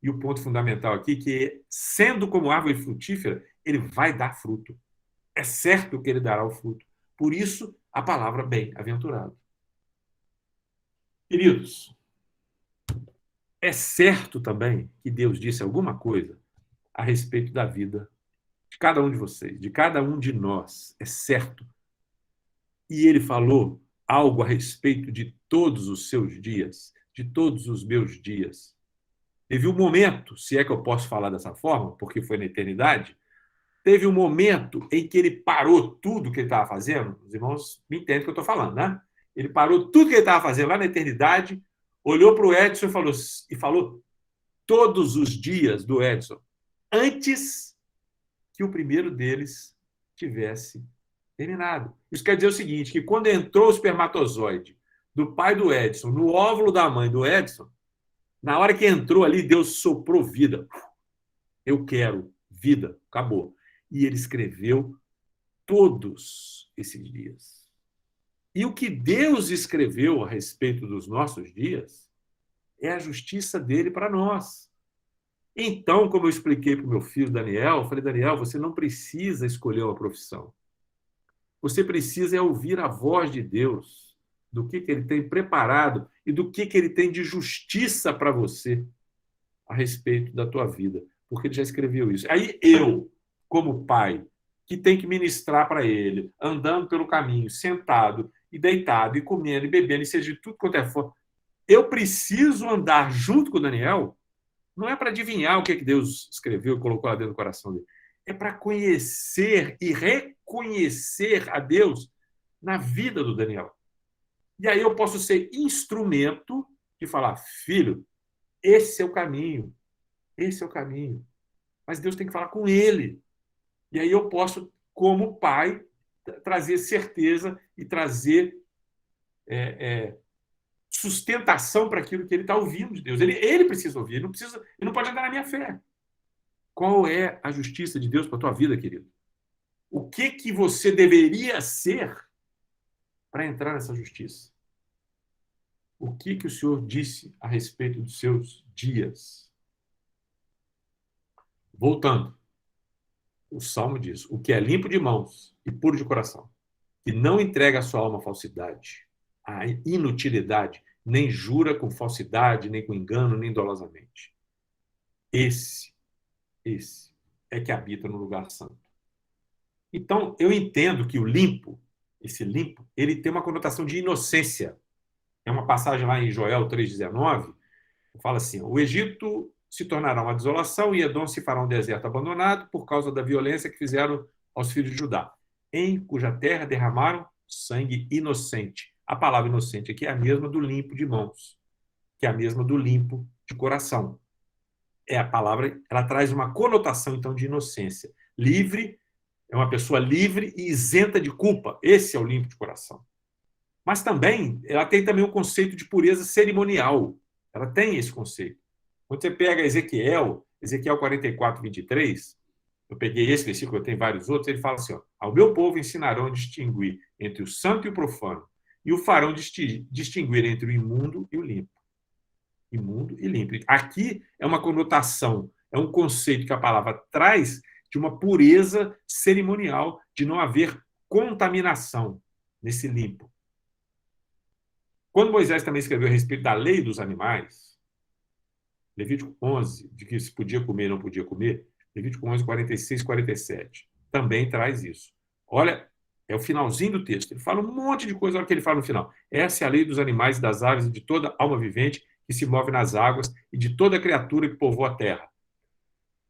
E o ponto fundamental aqui é que, sendo como árvore frutífera, ele vai dar fruto. É certo que ele dará o fruto. Por isso, a palavra bem-aventurado. Queridos, é certo também que Deus disse alguma coisa a respeito da vida de cada um de vocês, de cada um de nós. É certo. E ele falou algo a respeito de todos os seus dias, de todos os meus dias. Teve um momento, se é que eu posso falar dessa forma, porque foi na eternidade, teve um momento em que ele parou tudo que ele estava fazendo. Os irmãos me entendem o que eu estou falando, né? Ele parou tudo que ele estava fazendo lá na eternidade, olhou para o Edson e falou todos os dias do Edson, antes que o primeiro deles tivesse terminado. Isso quer dizer o seguinte, que quando entrou o espermatozoide do pai do Edson no óvulo da mãe do Edson, na hora que entrou ali, Deus soprou vida. Eu quero vida. Acabou. E ele escreveu todos esses dias. E o que Deus escreveu a respeito dos nossos dias é a justiça dele para nós. Então, como eu expliquei para o meu filho Daniel, eu falei, Daniel, você não precisa escolher uma profissão. Você precisa ouvir a voz de Deus, do que ele tem preparado e do que ele tem de justiça para você a respeito da tua vida, porque ele já escreveu isso. Aí eu, como pai, que tem que ministrar para ele, andando pelo caminho, sentado e deitado, e comendo, e bebendo, e seja de tudo quanto é for. Eu preciso andar junto com o Daniel, não é para adivinhar o que Deus escreveu e colocou lá dentro do coração dele. É para conhecer e reconhecer a Deus na vida do Daniel. E aí eu posso ser instrumento de falar, filho, esse é o caminho, esse é o caminho. Mas Deus tem que falar com ele. E aí eu posso, como pai, trazer certeza e trazer sustentação para aquilo que ele está ouvindo de Deus. Ele precisa ouvir, ele não pode andar na minha fé. Qual é a justiça de Deus para a tua vida, querido? O que você deveria ser para entrar nessa justiça? O que o Senhor disse a respeito dos seus dias? Voltando, o Salmo diz, o que é limpo de mãos e puro de coração, que não entrega a sua alma à falsidade, à inutilidade, nem jura com falsidade, nem com engano, nem dolosamente. Esse é que habita no lugar santo. Então, eu entendo que o limpo, esse limpo, ele tem uma conotação de inocência. É uma passagem lá em Joel 3,19, fala assim, o Egito se tornará uma desolação e Edom se fará um deserto abandonado por causa da violência que fizeram aos filhos de Judá, em cuja terra derramaram sangue inocente. A palavra inocente aqui é a mesma do limpo de mãos, que é a mesma do limpo de coração. É a palavra, ela traz uma conotação, então, de inocência. Livre, é uma pessoa livre e isenta de culpa. Esse é o limpo de coração. Mas também, ela tem também um conceito de pureza cerimonial. Ela tem esse conceito. Quando você pega Ezequiel 44, 23, eu peguei esse versículo, eu tenho vários outros, ele fala assim, ó, ao meu povo ensinarão a distinguir entre o santo e o profano, e o farão distinguir entre o imundo e o limpo. Imundo e limpo. Aqui é uma conotação, é um conceito que a palavra traz de uma pureza cerimonial, de não haver contaminação nesse limpo. Quando Moisés também escreveu a respeito da lei dos animais, Levítico 11, de que se podia comer e não podia comer, Levítico 11, 46 e 47, também traz isso. Olha, é o finalzinho do texto. Ele fala um monte de coisa, olha o que ele fala no final. Essa é a lei dos animais, das aves e de toda alma vivente que se move nas águas e de toda criatura que povoa a terra,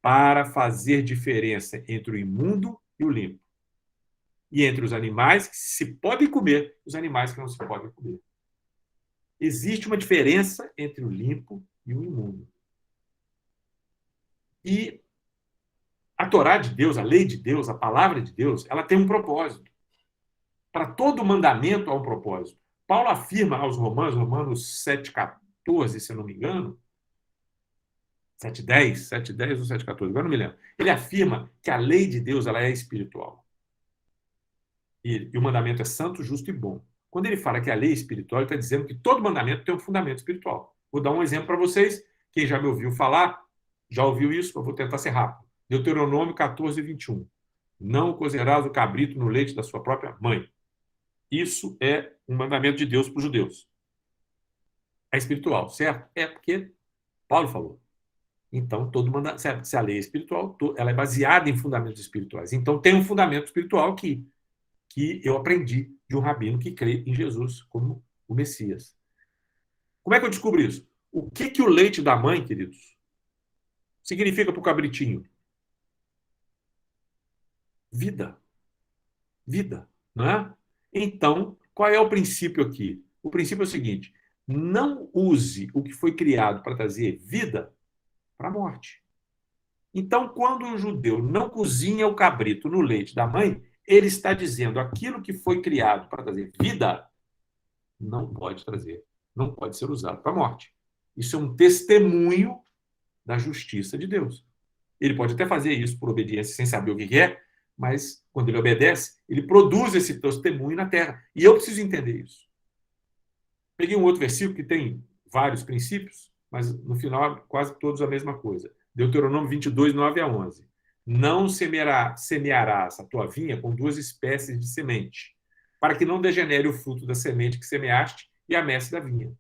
para fazer diferença entre o imundo e o limpo, e entre os animais que se podem comer e os animais que não se podem comer. Existe uma diferença entre o limpo e o imundo. E a Torá de Deus, a lei de Deus, a palavra de Deus, ela tem um propósito. Para todo mandamento há um propósito. Paulo afirma aos Romanos 7,14, se eu não me engano, 7,10 ou 7,14, agora não me lembro. Ele afirma que a lei de Deus ela é espiritual. E o mandamento é santo, justo e bom. Quando ele fala que a lei é espiritual, ele está dizendo que todo mandamento tem um fundamento espiritual. Vou dar um exemplo para vocês. Quem já me ouviu falar, já ouviu isso, eu vou tentar ser rápido. Deuteronômio 14, 21. Não cozerás o cabrito no leite da sua própria mãe. Isso é um mandamento de Deus para os judeus. É espiritual, certo? É porque Paulo falou. Então, todo mandamento, se a lei é espiritual, ela é baseada em fundamentos espirituais. Então, tem um fundamento espiritual que eu aprendi de um rabino que crê em Jesus como o Messias. Como é que eu descubro isso? O que o leite da mãe, queridos, significa para o cabritinho? Vida. Vida, não é? Então, qual é o princípio aqui? O princípio é o seguinte, não use o que foi criado para trazer vida para a morte. Então, quando o judeu não cozinha o cabrito no leite da mãe, ele está dizendo aquilo que foi criado para trazer vida não pode ser usado para a morte. Isso é um testemunho da justiça de Deus. Ele pode até fazer isso por obediência sem saber o que é, mas quando ele obedece, ele produz esse testemunho na terra. E eu preciso entender isso. Peguei um outro versículo que tem vários princípios, mas no final quase todos a mesma coisa. Deuteronômio 22, 9 a 11. Não semearás a tua vinha com duas espécies de semente, para que não degenere o fruto da semente que semeaste e a messe da vinha.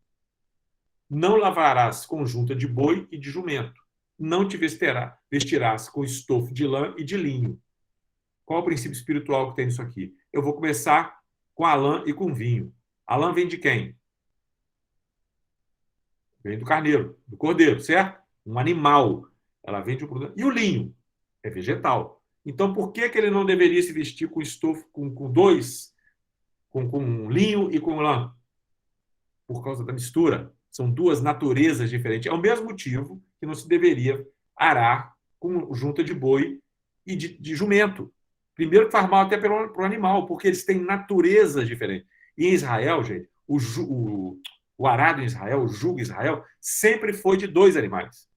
Não lavarás conjunta de boi e de jumento. Não te vestirás com estofo de lã e de linho. Qual é o princípio espiritual que tem nisso aqui? Eu vou começar com a lã e com vinho. A lã vem de quem? Vem do carneiro, do cordeiro, certo? Um animal. Ela vem de um produto. E o linho? É vegetal. Então, por que ele não deveria se vestir com estofo, com dois, com linho e com lã? Por causa da mistura. São duas naturezas diferentes. É o mesmo motivo que não se deveria arar com junta de boi e de jumento. Primeiro, que faz mal até para o animal, porque eles têm naturezas diferentes. E em Israel, gente, o arado em Israel, o jugo em Israel, sempre foi de dois animais.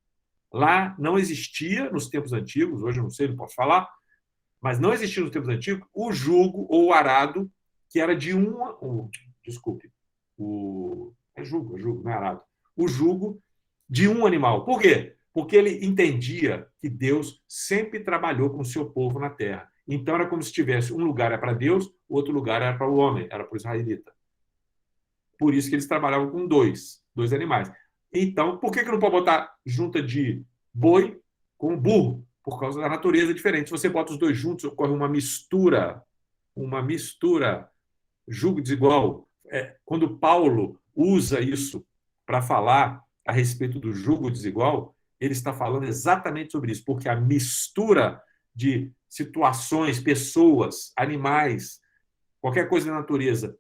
Lá não existia, nos tempos antigos, hoje eu não sei, não posso falar, mas não existia nos tempos antigos o jugo ou o arado que era de desculpe, é jugo, não é arado. O jugo de um animal. Por quê? Porque ele entendia que Deus sempre trabalhou com o seu povo na terra. Então era como se tivesse um lugar era para Deus, outro lugar era para o homem, era para o israelita. Por isso que eles trabalhavam com dois animais. Então, por que não pode botar junta de boi com burro? Por causa da natureza diferente. Se você bota os dois juntos, ocorre uma mistura, jugo desigual. Quando Paulo usa isso para falar a respeito do jugo desigual, ele está falando exatamente sobre isso, porque a mistura de situações, pessoas, animais, qualquer coisa da natureza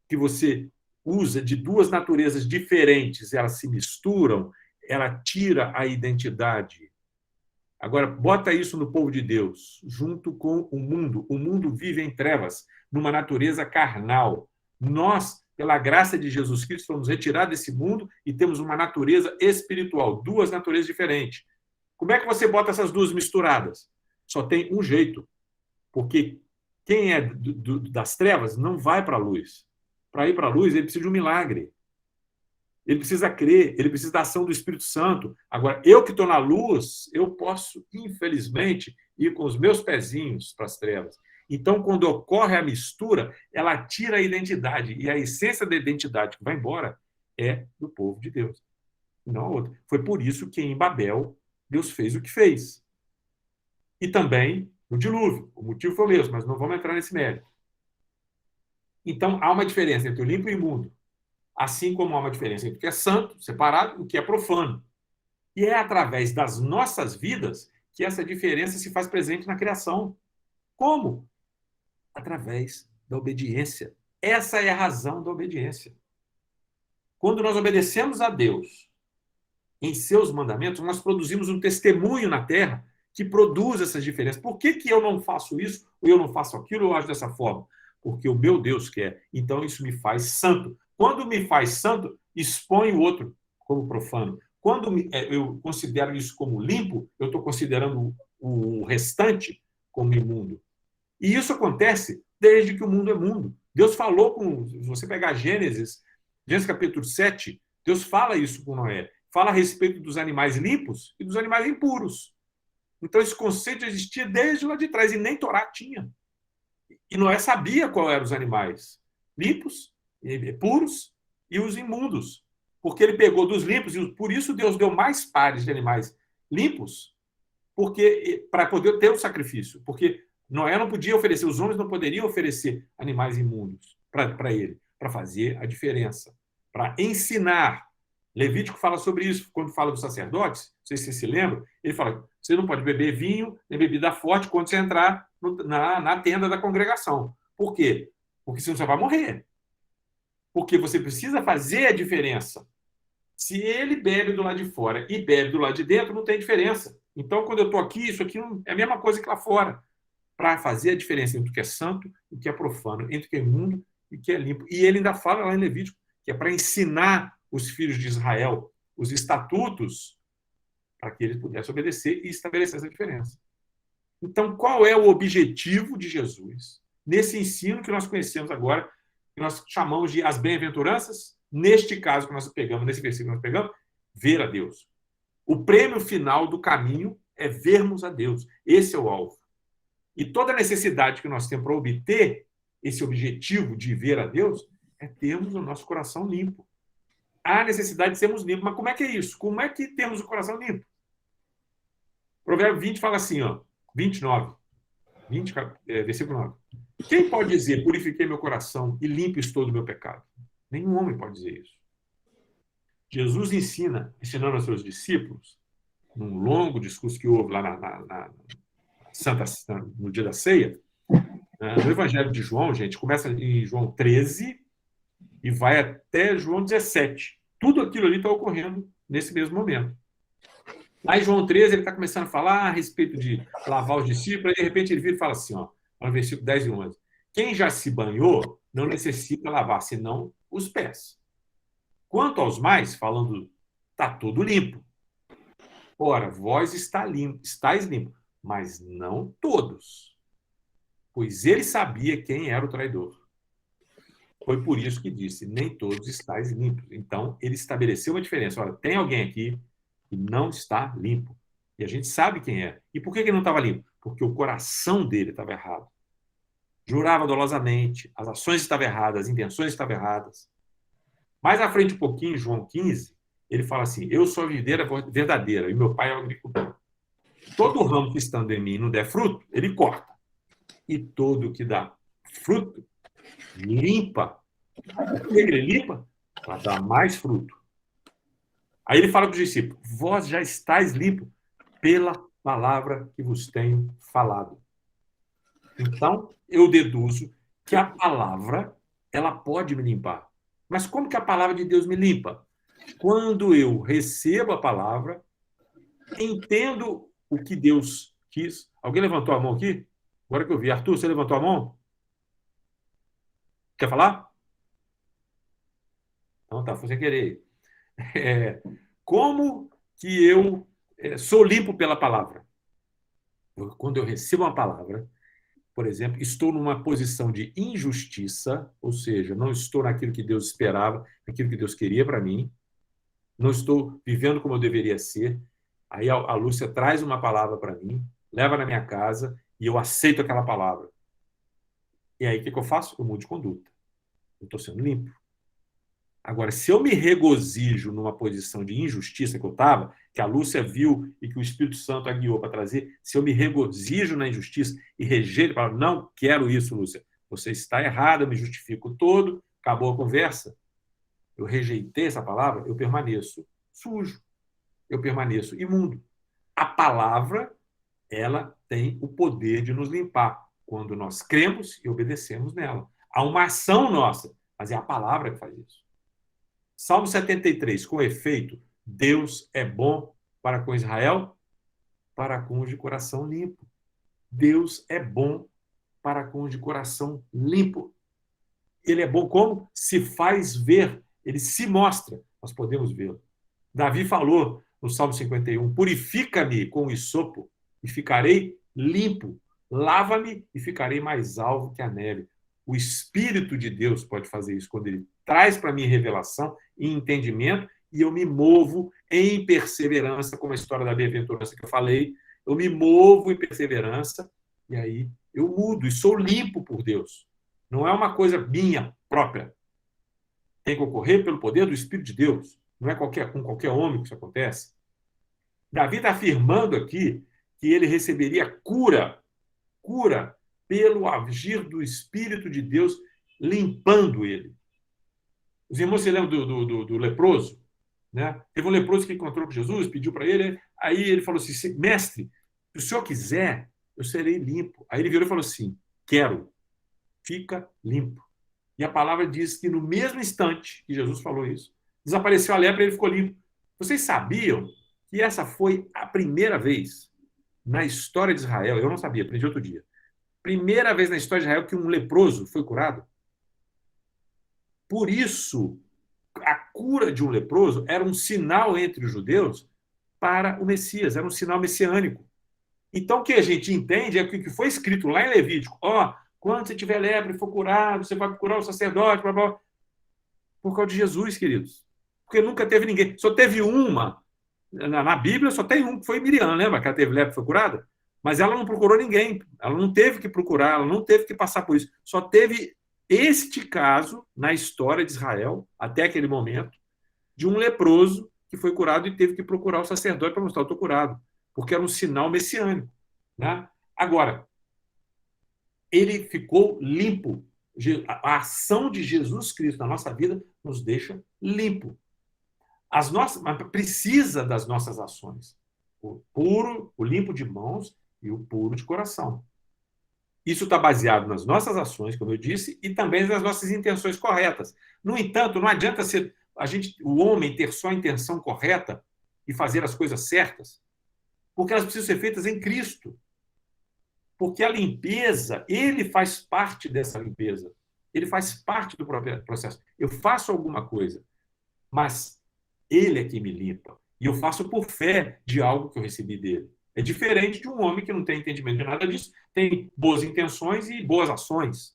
que você usa de duas naturezas diferentes, elas se misturam, ela tira a identidade. Agora, bota isso no povo de Deus, junto com o mundo. O mundo vive em trevas, numa natureza carnal. Nós, pela graça de Jesus Cristo, fomos retirados desse mundo e temos uma natureza espiritual, duas naturezas diferentes. Como é que você bota essas duas misturadas? Só tem um jeito, porque quem é das trevas não vai para a luz. Para ir para a luz, ele precisa de um milagre. Ele precisa crer, ele precisa da ação do Espírito Santo. Agora, eu que estou na luz, eu posso, infelizmente, ir com os meus pezinhos para as trevas. Então, quando ocorre a mistura, ela tira a identidade. E a essência da identidade que vai embora é do povo de Deus. Não a outra. Foi por isso que em Babel, Deus fez o que fez. E também no dilúvio. O motivo foi o mesmo, mas não vamos entrar nesse mérito. Então, há uma diferença entre o limpo e o imundo. Assim como há uma diferença entre o que é santo, separado, e o que é profano. E é através das nossas vidas que essa diferença se faz presente na criação. Como? Através da obediência. Essa é a razão da obediência. Quando nós obedecemos a Deus em seus mandamentos, nós produzimos um testemunho na terra que produz essas diferenças. Por que eu não faço isso, ou eu não faço aquilo, ou eu ajo dessa forma? Porque o meu Deus quer. Então, isso me faz santo. Quando me faz santo, expõe o outro como profano. Quando eu considero isso como limpo, eu estou considerando o restante como imundo. E isso acontece desde que o mundo é mundo. Deus falou se você pegar Gênesis capítulo 7, Deus fala isso com Noé. Fala a respeito dos animais limpos e dos animais impuros. Então, esse conceito existia desde lá de trás, e nem Torá tinha. E Noé sabia qual eram os animais limpos, puros e os imundos. Porque ele pegou dos limpos, e por isso Deus deu mais pares de animais limpos, para poder ter o sacrifício. Porque Noé não podia oferecer, os homens não poderiam oferecer animais imundos para ele, para fazer a diferença, para ensinar. Levítico fala sobre isso, quando fala dos sacerdotes, não sei se você se lembra, ele fala, você não pode beber vinho nem bebida forte quando você entrar na tenda da congregação. Por quê? Porque senão você vai morrer. Porque você precisa fazer a diferença. Se ele bebe do lado de fora e bebe do lado de dentro, não tem diferença. Então, quando eu estou aqui, isso aqui é a mesma coisa que lá fora. Para fazer a diferença entre o que é santo e o que é profano, entre o que é imundo e o que é limpo. E ele ainda fala lá em Levítico, que é para ensinar os filhos de Israel os estatutos para que eles pudessem obedecer e estabelecer essa diferença. Então, qual é o objetivo de Jesus nesse ensino que nós conhecemos agora, que nós chamamos de as bem-aventuranças? Neste caso que nós pegamos, nesse versículo que nós pegamos, ver a Deus. O prêmio final do caminho é vermos a Deus. Esse é o alvo. E toda a necessidade que nós temos para obter esse objetivo de ver a Deus é termos o nosso coração limpo. Há necessidade de sermos limpos. Mas como é que é isso? Como é que temos o coração limpo? Provérbio 20 fala assim, 29. versículo 9. Quem pode dizer, purifiquei meu coração e limpo estou do meu pecado? Nenhum homem pode dizer isso. Jesus ensinando aos seus discípulos, num longo discurso que houve lá no dia da ceia, no Evangelho de João, gente, começa em João 13 e vai até João 17. Tudo aquilo ali está ocorrendo nesse mesmo momento. Lá em João 13, ele está começando a falar a respeito de lavar os discípulos, e de repente ele vira e fala assim, ó, no versículo 10 e 11. Quem já se banhou não necessita lavar, senão os pés. Quanto aos mais, falando, está tudo limpo. Ora, vós estáis limpo, mas não todos. Pois ele sabia quem era o traidor. Foi por isso que disse, nem todos estáis limpos. Então, ele estabeleceu uma diferença. Olha, tem alguém aqui que não está limpo. E a gente sabe quem é. E por que ele não estava limpo? Porque o coração dele estava errado. Jurava dolosamente, as ações estavam erradas, as intenções estavam erradas. Mais à frente um pouquinho, em João 15, ele fala assim, eu sou a videira verdadeira e meu pai é o agricultor. Todo ramo que estando em mim não der fruto, ele corta. E todo que dá fruto, limpa. Por que ele limpa? Para dar mais fruto. Aí ele fala para os discípulos, vós já estáis limpos pela palavra que vos tenho falado. Então, eu deduzo que a palavra, ela pode me limpar. Mas como que a palavra de Deus me limpa? Quando eu recebo a palavra, entendo o que Deus quis. Alguém levantou a mão aqui? Agora que eu vi. Arthur, você levantou a mão? Quer falar? Não, tá, foi sem querer. Como que eu sou limpo pela palavra? Quando eu recebo uma palavra, por exemplo, estou numa posição de injustiça, ou seja, não estou naquilo que Deus esperava, naquilo que Deus queria para mim, não estou vivendo como eu deveria ser. Aí a Lúcia traz uma palavra para mim, leva na minha casa e eu aceito aquela palavra. E aí o que eu faço? Eu mudo de conduta. Eu estou sendo limpo. Agora, se eu me regozijo numa posição de injustiça que eu estava, que a Lúcia viu e que o Espírito Santo a guiou para trazer, se eu me regozijo na injustiça e rejeito, falo, não quero isso, Lúcia, você está errada, eu me justifico todo, acabou a conversa, eu rejeitei essa palavra, eu permaneço sujo, eu permaneço imundo. A palavra, ela tem o poder de nos limpar quando nós cremos e obedecemos nela. Há uma ação nossa, mas é a palavra que faz isso. Salmo 73, com efeito, Deus é bom para com Israel, para com os de coração limpo. Deus é bom para com os de coração limpo. Ele é bom como? Se faz ver, ele se mostra, nós podemos vê-lo. Davi falou no Salmo 51, purifica-me com o hisopo e ficarei limpo, lava-me e ficarei mais alvo que a neve. O Espírito de Deus pode fazer isso quando ele traz para mim revelação e entendimento e eu me movo em perseverança, como a história da bem-aventurança que eu falei, eu me movo em perseverança e aí eu mudo e sou limpo por Deus. Não é uma coisa minha própria. Tem que ocorrer pelo poder do Espírito de Deus. Não é com qualquer homem que isso acontece. Davi está afirmando aqui que ele receberia cura pelo agir do Espírito de Deus limpando ele. Os irmãos se lembram do leproso? Né? Teve um leproso que encontrou com Jesus, pediu para ele, aí ele falou assim, mestre, se o senhor quiser, eu serei limpo. Aí ele virou e falou assim, quero, fica limpo. E a palavra diz que no mesmo instante que Jesus falou isso, desapareceu a lepra e ele ficou limpo. Vocês sabiam que essa foi a primeira vez na história de Israel, eu não sabia, aprendi outro dia, primeira vez na história de Israel que um leproso foi curado? Por isso, a cura de um leproso era um sinal entre os judeus para o Messias, era um sinal messiânico. Então, o que a gente entende é que o que foi escrito lá em Levítico, quando você tiver lepra e for curado, você vai procurar o sacerdote, blá, blá, por causa de Jesus, queridos. Porque nunca teve ninguém. Só teve uma, na Bíblia só tem um, que foi Miriam, lembra que ela teve lepra e foi curada? Mas ela não procurou ninguém, ela não teve que procurar, ela não teve que passar por isso. Só teve este caso na história de Israel, até aquele momento, de um leproso que foi curado e teve que procurar o sacerdote para mostrar, eu estou curado, porque era um sinal messiânico. Né? Agora, ele ficou limpo. A ação de Jesus Cristo na nossa vida nos deixa limpo. Mas precisa das nossas ações. O puro, o limpo de mãos e o puro de coração. Isso está baseado nas nossas ações, como eu disse, e também nas nossas intenções corretas. No entanto, não adianta o homem ter só a intenção correta e fazer as coisas certas, porque elas precisam ser feitas em Cristo. Porque a limpeza, ele faz parte dessa limpeza. Ele faz parte do próprio processo. Eu faço alguma coisa, mas ele é que me limpa. E eu faço por fé de algo que eu recebi dele. É diferente de um homem que não tem entendimento de nada disso, tem boas intenções e boas ações.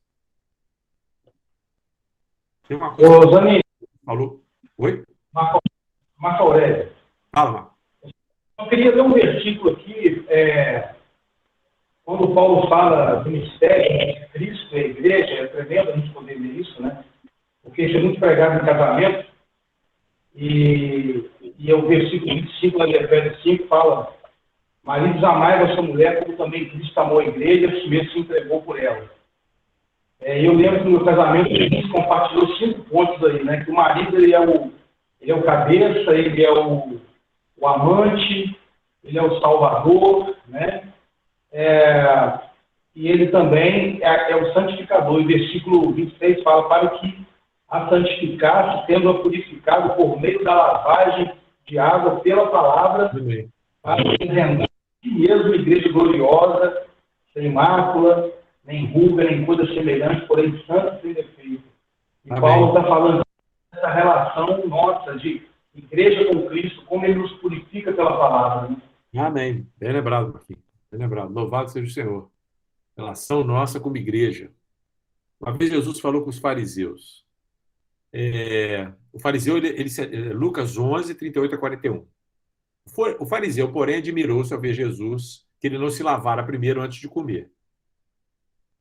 Tem uma coisa... Ô, Zanini. Falou? Oi? Marco Aurélio. Fala, Marco. Eu queria ler um versículo aqui, quando Paulo fala do mistério de Cristo e a igreja, é tremendo a gente poder ler isso, né? Porque isso é muito pregado em casamento, e o versículo 25 lá de Efésios 5 fala: maridos, amai a sua mulher, como também Cristo amou a igreja, e a si mesmo se entregou por ela. Eu lembro que no meu casamento a gente compartilhou 5 pontos aí, né? Que o marido ele é o cabeça, ele é o amante, ele é o salvador, né? E ele também é o santificador. E versículo 26 fala: para que a santificasse, tendo-a purificado por meio da lavagem de água pela palavra, para apresentar a si mesmo igreja gloriosa, sem mácula, nem ruga, nem coisa semelhante, porém santa e sem defeito. E Amém. Paulo está falando dessa relação nossa de igreja com Cristo, como ele nos purifica pela palavra, né? Amém. Bem lembrado aqui. Bem lembrado. Louvado seja o Senhor. Relação nossa como igreja. Uma vez Jesus falou com os fariseus. O fariseu, Lucas 11, 38 a 41. O fariseu, porém, admirou-se ao ver Jesus, que ele não se lavara primeiro antes de comer.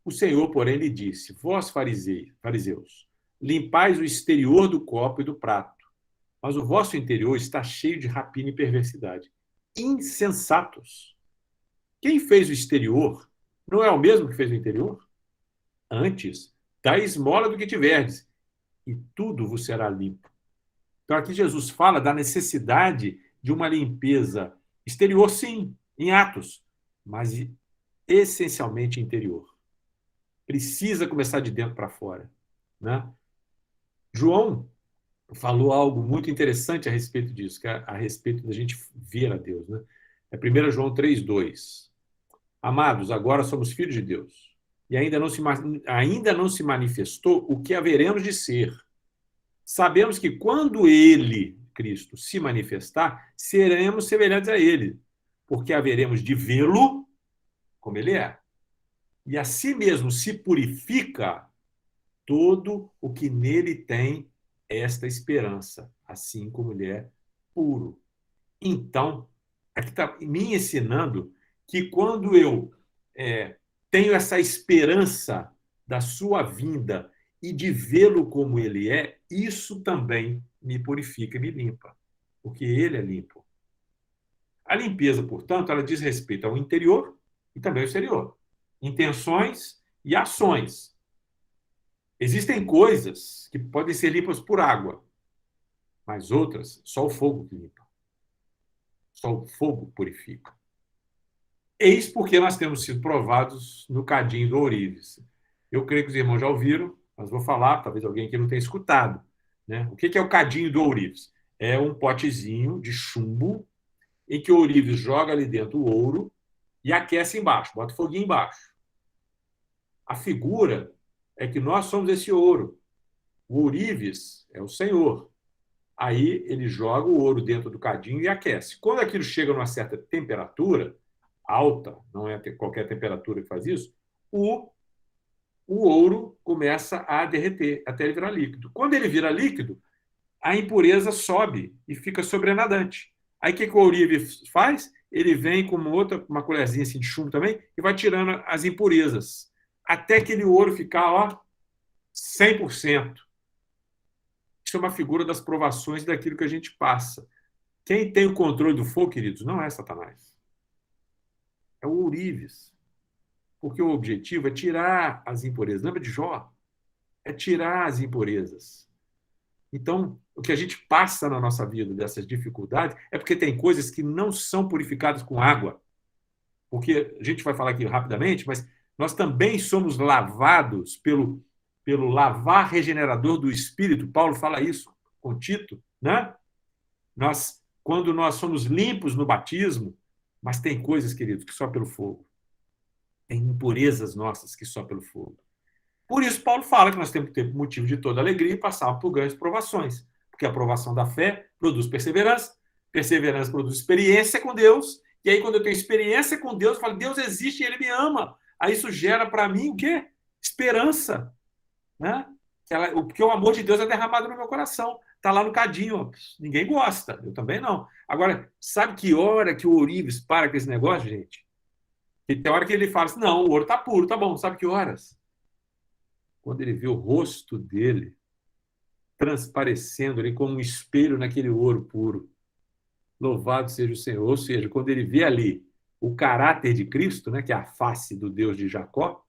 O Senhor, porém, lhe disse: vós, fariseus, limpais o exterior do copo e do prato, mas o vosso interior está cheio de rapina e perversidade. Insensatos! Quem fez o exterior não é o mesmo que fez o interior? Antes, dai esmola do que tiverdes, e tudo vos será limpo. Então, aqui Jesus fala da necessidade de uma limpeza exterior, sim, em atos, mas essencialmente interior. Precisa começar de dentro para fora, né? João falou algo muito interessante a respeito disso, que é a respeito da gente ver a Deus, né? É 1 João 3:2. Amados, agora somos filhos de Deus, e ainda não se manifestou o que haveremos de ser. Sabemos que quando ele, Cristo, se manifestar, seremos semelhantes a ele, porque haveremos de vê-lo como ele é. E a si mesmo se purifica todo o que nele tem esta esperança, assim como ele é puro. Então, aqui está me ensinando que quando eu tenho essa esperança da sua vinda e de vê-lo como ele é, isso também me purifica e me limpa, porque ele é limpo. A limpeza, portanto, ela diz respeito ao interior e também ao exterior. Intenções e ações. Existem coisas que podem ser limpas por água, mas outras, só o fogo que limpa. Só o fogo purifica. Eis porque nós temos sido provados no cadinho do ourives. Eu creio que os irmãos já ouviram, mas vou falar, talvez alguém aqui não tenha escutado, né? O que é o cadinho do ourives? É um potezinho de chumbo em que o ourives joga ali dentro o ouro e aquece embaixo, bota foguinho embaixo. A figura é que nós somos esse ouro. O ourives é o Senhor. Aí ele joga o ouro dentro do cadinho e aquece. Quando aquilo chega a uma certa temperatura, alta, não é qualquer temperatura que faz isso, o ouro começa a derreter até ele virar líquido. Quando ele vira líquido, a impureza sobe e fica sobrenadante. Aí o que o ourives faz? Ele vem com uma colherzinha assim de chumbo também e vai tirando as impurezas, até aquele ouro ficar, ó, 100%. Isso é uma figura das provações daquilo que a gente passa. Quem tem o controle do fogo, queridos, não é Satanás. É o ourives. Porque o objetivo é tirar as impurezas. Lembra de Jó? É tirar as impurezas. Então, o que a gente passa na nossa vida dessas dificuldades é porque tem coisas que não são purificadas com água. Porque a gente vai falar aqui rapidamente, mas nós também somos lavados pelo lavar regenerador do Espírito. Paulo fala isso com Tito, né? Quando nós somos limpos no batismo, mas tem coisas, queridos, que só pelo fogo. Tem impurezas nossas que só pelo fogo. Por isso, Paulo fala que nós temos que ter motivo de toda alegria e passar por grandes provações. Porque a provação da fé produz perseverança, perseverança produz experiência com Deus, e aí quando eu tenho experiência com Deus, eu falo, Deus existe e Ele me ama. Aí isso gera para mim o quê? Esperança. Né? Porque o amor de Deus é derramado no meu coração. Está lá no cadinho. Ó. Ninguém gosta, eu também não. Agora, sabe que hora que o ourives para com esse negócio, gente? E tem hora que ele fala assim, não, o ouro está puro, tá bom. Sabe que horas? Quando ele vê o rosto dele transparecendo ali como um espelho naquele ouro puro. Louvado seja o Senhor. Ou seja, quando ele vê ali o caráter de Cristo, né, que é a face do Deus de Jacó,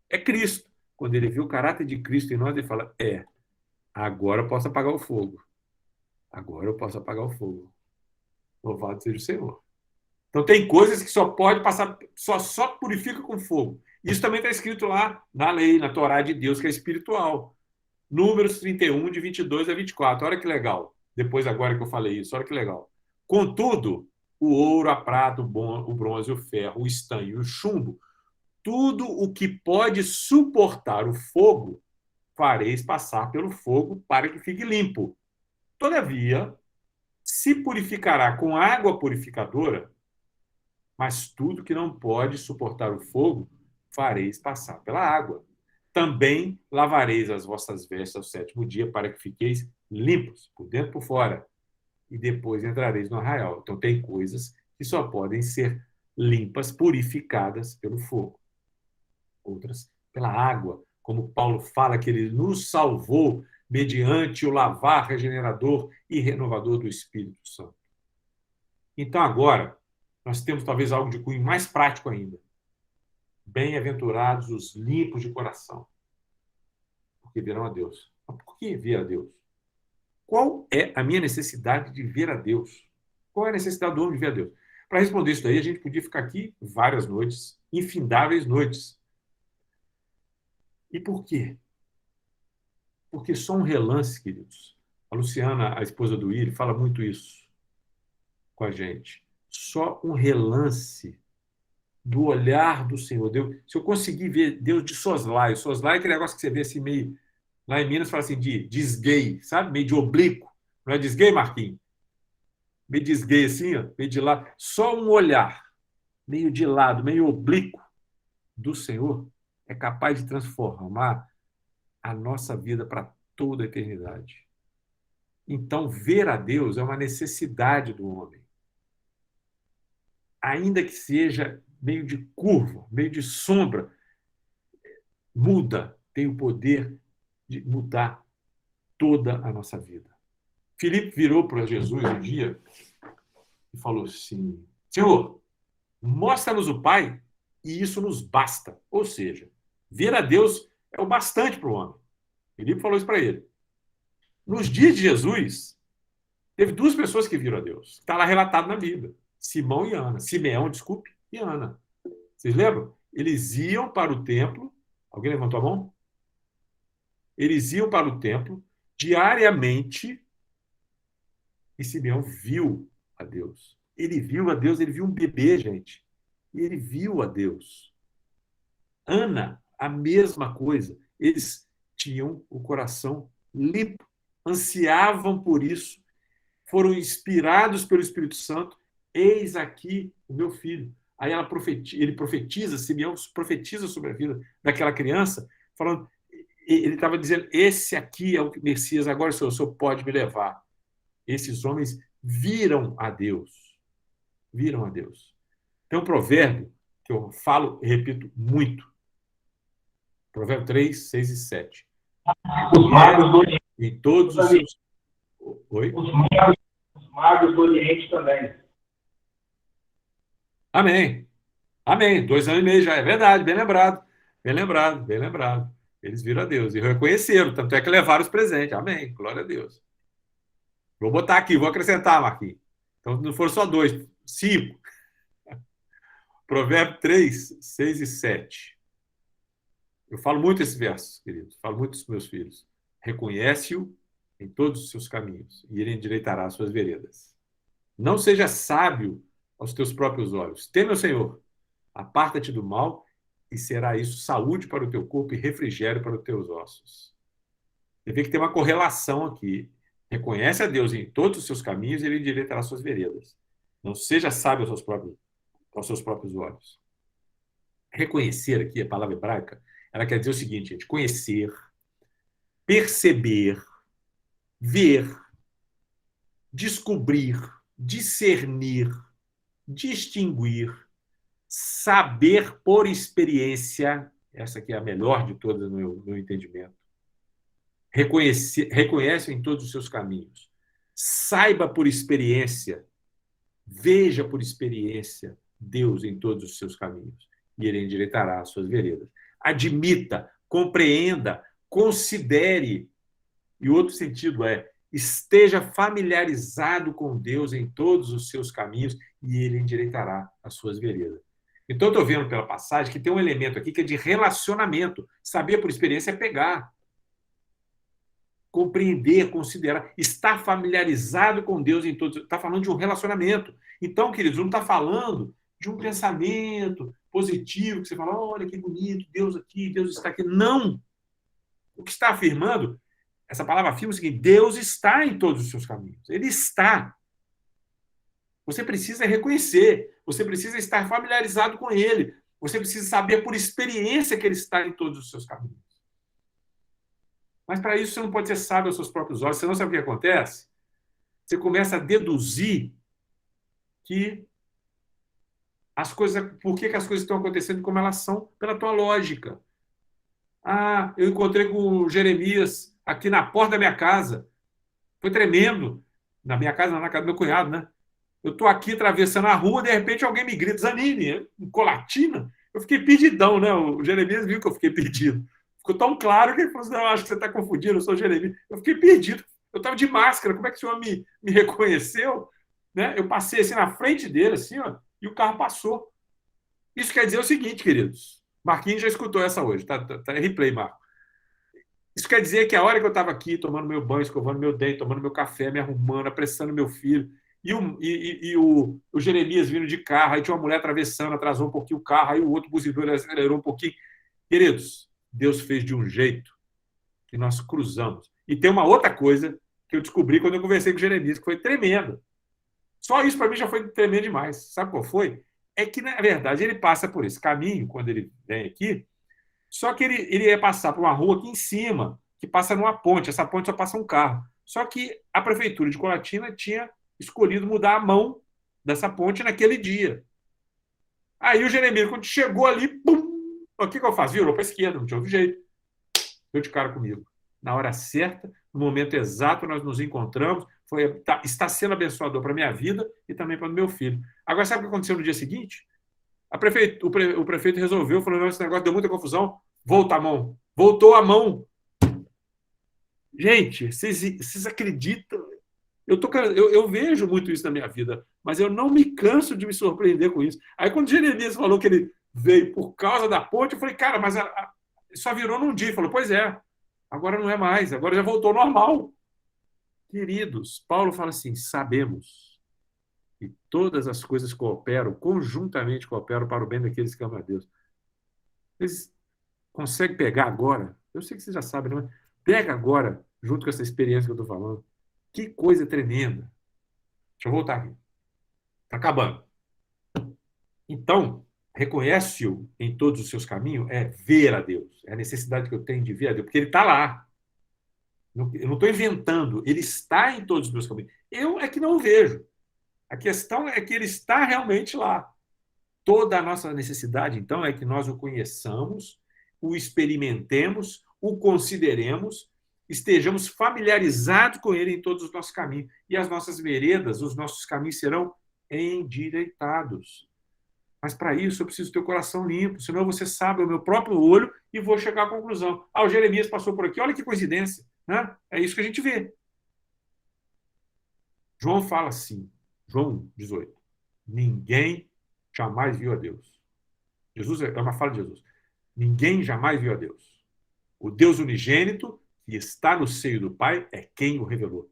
é Cristo. Quando ele vê o caráter de Cristo em nós, ele fala, agora eu posso apagar o fogo. Agora eu posso apagar o fogo. Louvado seja o Senhor. Então tem coisas que só pode passar, só purifica com fogo. Isso também está escrito lá na lei, na Torá de Deus, que é espiritual. Números 31, de 22 a 24. Olha que legal. Depois, agora que eu falei isso, olha que legal. Contudo, o ouro, a prata, o bronze, o ferro, o estanho e o chumbo, tudo o que pode suportar o fogo, fareis passar pelo fogo para que fique limpo. Todavia, se purificará com água purificadora, mas tudo que não pode suportar o fogo, fareis passar pela água. Também lavareis as vossas vestes ao 7º dia, para que fiqueis limpos, por dentro e por fora, e depois entrareis no arraial. Então, tem coisas que só podem ser limpas, purificadas pelo fogo. Outras pela água, como Paulo fala que ele nos salvou mediante o lavar regenerador e renovador do Espírito Santo. Então, agora, nós temos talvez algo de cunho mais prático ainda. Bem-aventurados os limpos de coração, porque verão a Deus. Mas por que ver a Deus? Qual é a minha necessidade de ver a Deus? Qual é a necessidade do homem de ver a Deus? Para responder isso daí, a gente podia ficar aqui várias noites, infindáveis noites. E por quê? Porque só um relance, queridos. A Luciana, a esposa do Willi, fala muito isso com a gente. Só um relance do olhar do Senhor. Deus, se eu conseguir ver Deus de soslaio, soslaio é aquele negócio que você vê assim meio... Lá em Minas fala assim de desguei, sabe? Meio de oblíquo. Não é desguei, Marquinhos? Meio desguei assim, ó, meio de lado. Só um olhar meio de lado, meio oblíquo do Senhor é capaz de transformar a nossa vida para toda a eternidade. Então, ver a Deus é uma necessidade do homem. Ainda que seja meio de curva, meio de sombra, muda, tem o poder de mudar toda a nossa vida. Filipe virou para Jesus um dia e falou assim, Senhor, mostra-nos o Pai e isso nos basta. Ou seja, ver a Deus é o bastante para o homem. Filipe falou isso para ele. Nos dias de Jesus, teve duas pessoas que viram a Deus. Está lá relatado na Bíblia. Simão e Ana. Simeão, desculpe, e Ana. Vocês lembram? Eles iam para o templo. Alguém levantou a mão? Eles iam para o templo diariamente e Simeão viu a Deus. Ele viu a Deus, ele viu um bebê, gente. E ele viu a Deus. Ana, a mesma coisa. Eles tinham o coração limpo, ansiavam por isso, foram inspirados pelo Espírito Santo. Eis aqui o meu filho. Aí ele profetiza, Simeão profetiza sobre a vida daquela criança, falando, ele estava dizendo, esse aqui é o Messias, agora o senhor pode me levar. Esses homens viram a Deus. Viram a Deus. Tem um provérbio que eu falo e repito muito. Provérbio 3, 6 e 7. Os magos do Oriente. Em todos os seus... Oi? Os magos do Oriente também. Amém. Amém. 2 anos e meio já. É verdade, bem lembrado. Bem lembrado, bem lembrado. Eles viram a Deus e reconheceram, tanto é que levaram os presentes. Amém. Glória a Deus. Vou botar aqui, vou acrescentar, Marquinhos. Então, não foram só 2, 5. Provérbio 3, 6 e 7. Eu falo muito esse verso, queridos. Falo muito dos meus filhos. Reconhece-o em todos os seus caminhos e ele endireitará as suas veredas. Não seja sábio aos teus próprios olhos. Teme ao Senhor. Aparta-te do mal e será isso saúde para o teu corpo e refrigério para os teus ossos. Você vê que tem uma correlação aqui. Reconhece a Deus em todos os seus caminhos e ele endireitará as suas veredas. Não seja sábio aos seus próprios olhos. Reconhecer aqui, a palavra hebraica, ela quer dizer o seguinte, gente, conhecer, perceber, ver, descobrir, discernir, distinguir, saber por experiência, essa aqui é a melhor de todas no meu entendimento. Reconhece em todos os seus caminhos. Saiba por experiência, veja por experiência Deus em todos os seus caminhos e ele endireitará as suas veredas. Admita, compreenda, considere. E outro sentido é, esteja familiarizado com Deus em todos os seus caminhos e ele endireitará as suas veredas. Então, eu estou vendo pela passagem que tem um elemento aqui que é de relacionamento. Saber por experiência é pegar. Compreender, considerar, estar familiarizado com Deus em todos. Está falando de um relacionamento. Então, queridos, não está falando de um pensamento positivo, que você fala, olha que bonito, Deus aqui, Deus está aqui. Não! O que está afirmando, essa palavra afirma o seguinte, Deus está em todos os seus caminhos. Ele está. Você precisa reconhecer, você precisa estar familiarizado com Ele, você precisa saber por experiência que Ele está em todos os seus caminhos. Mas para isso você não pode ser sábio aos seus próprios olhos, senão sabe o que acontece? Você começa a deduzir que as coisas, por que as coisas estão acontecendo como elas são, pela tua lógica. Ah, eu encontrei com o Jeremias aqui na porta da minha casa. Foi tremendo. Na minha casa, não, na casa do meu cunhado, né? Eu estou aqui atravessando a rua, de repente alguém me grita, Zanini, em Colatina. Eu fiquei perdidão, né? O Jeremias viu que eu fiquei perdido. Ficou tão claro que ele falou assim, não, acho que você está confundindo, eu sou o Jeremias. Eu fiquei perdido. Eu estava de máscara, como é que o senhor me reconheceu? Né? Eu passei assim na frente dele, assim, ó, e o carro passou. Isso quer dizer o seguinte, queridos. Marquinhos já escutou essa hoje, tá replay, Marco. Isso quer dizer que a hora que eu estava aqui, tomando meu banho, escovando meu dente, tomando meu café, me arrumando, apressando meu filho, e o Jeremias vindo de carro, aí tinha uma mulher atravessando, atrasou um pouquinho o carro, aí o outro buzinou, ele acelerou um pouquinho. Queridos, Deus fez de um jeito que nós cruzamos. E tem uma outra coisa que eu descobri quando eu conversei com o Jeremias, que foi tremendo. Só isso para mim já foi tremendo demais. Sabe qual foi? É que, na verdade, ele passa por esse caminho, quando ele vem aqui, só que ele ia passar por uma rua aqui em cima, que passa numa ponte. Essa ponte só passa um carro. Só que a prefeitura de Colatina tinha escolhido mudar a mão dessa ponte naquele dia. Aí o Jeremias, quando chegou ali, pum, o que eu faço? Virou para a esquerda, não tinha outro jeito. Deu de cara comigo. Na hora certa, no momento exato, nós nos encontramos. Está sendo abençoador para a minha vida e também para o meu filho. Agora, sabe o que aconteceu no dia seguinte? O prefeito resolveu, falou, não, esse negócio deu muita confusão, volta a mão. Voltou a mão. Gente, vocês acreditam? Eu vejo muito isso na minha vida, mas eu não me canso de me surpreender com isso. Aí, quando o Jeremias falou que ele veio por causa da ponte, eu falei, cara, mas só virou num dia. Ele falou, pois é, agora não é mais, agora já voltou ao normal. Queridos, Paulo fala assim, sabemos que todas as coisas conjuntamente cooperam para o bem daqueles que amam a Deus. Vocês conseguem pegar agora? Eu sei que vocês já sabem, mas pega agora, junto com essa experiência que eu estou falando. Que coisa tremenda. Deixa eu voltar aqui. Está acabando. Então, reconhece-o em todos os seus caminhos é ver a Deus. É a necessidade que eu tenho de ver a Deus, porque ele está lá. Eu não estou inventando, ele está em todos os meus caminhos. Eu é que não o vejo. A questão é que ele está realmente lá. Toda a nossa necessidade, então, é que nós o conheçamos, o experimentemos, o consideremos, estejamos familiarizados com ele em todos os nossos caminhos. E as nossas veredas, os nossos caminhos serão endireitados. Mas para isso eu preciso ter o coração limpo, senão você sabe o meu próprio olho e vou chegar à conclusão. Ah, o Jeremias passou por aqui, olha que coincidência, né? É isso que a gente vê. João fala assim, João 18, ninguém jamais viu a Deus. Jesus é uma fala de Jesus. Ninguém jamais viu a Deus. O Deus unigênito, que está no seio do Pai, é quem o revelou.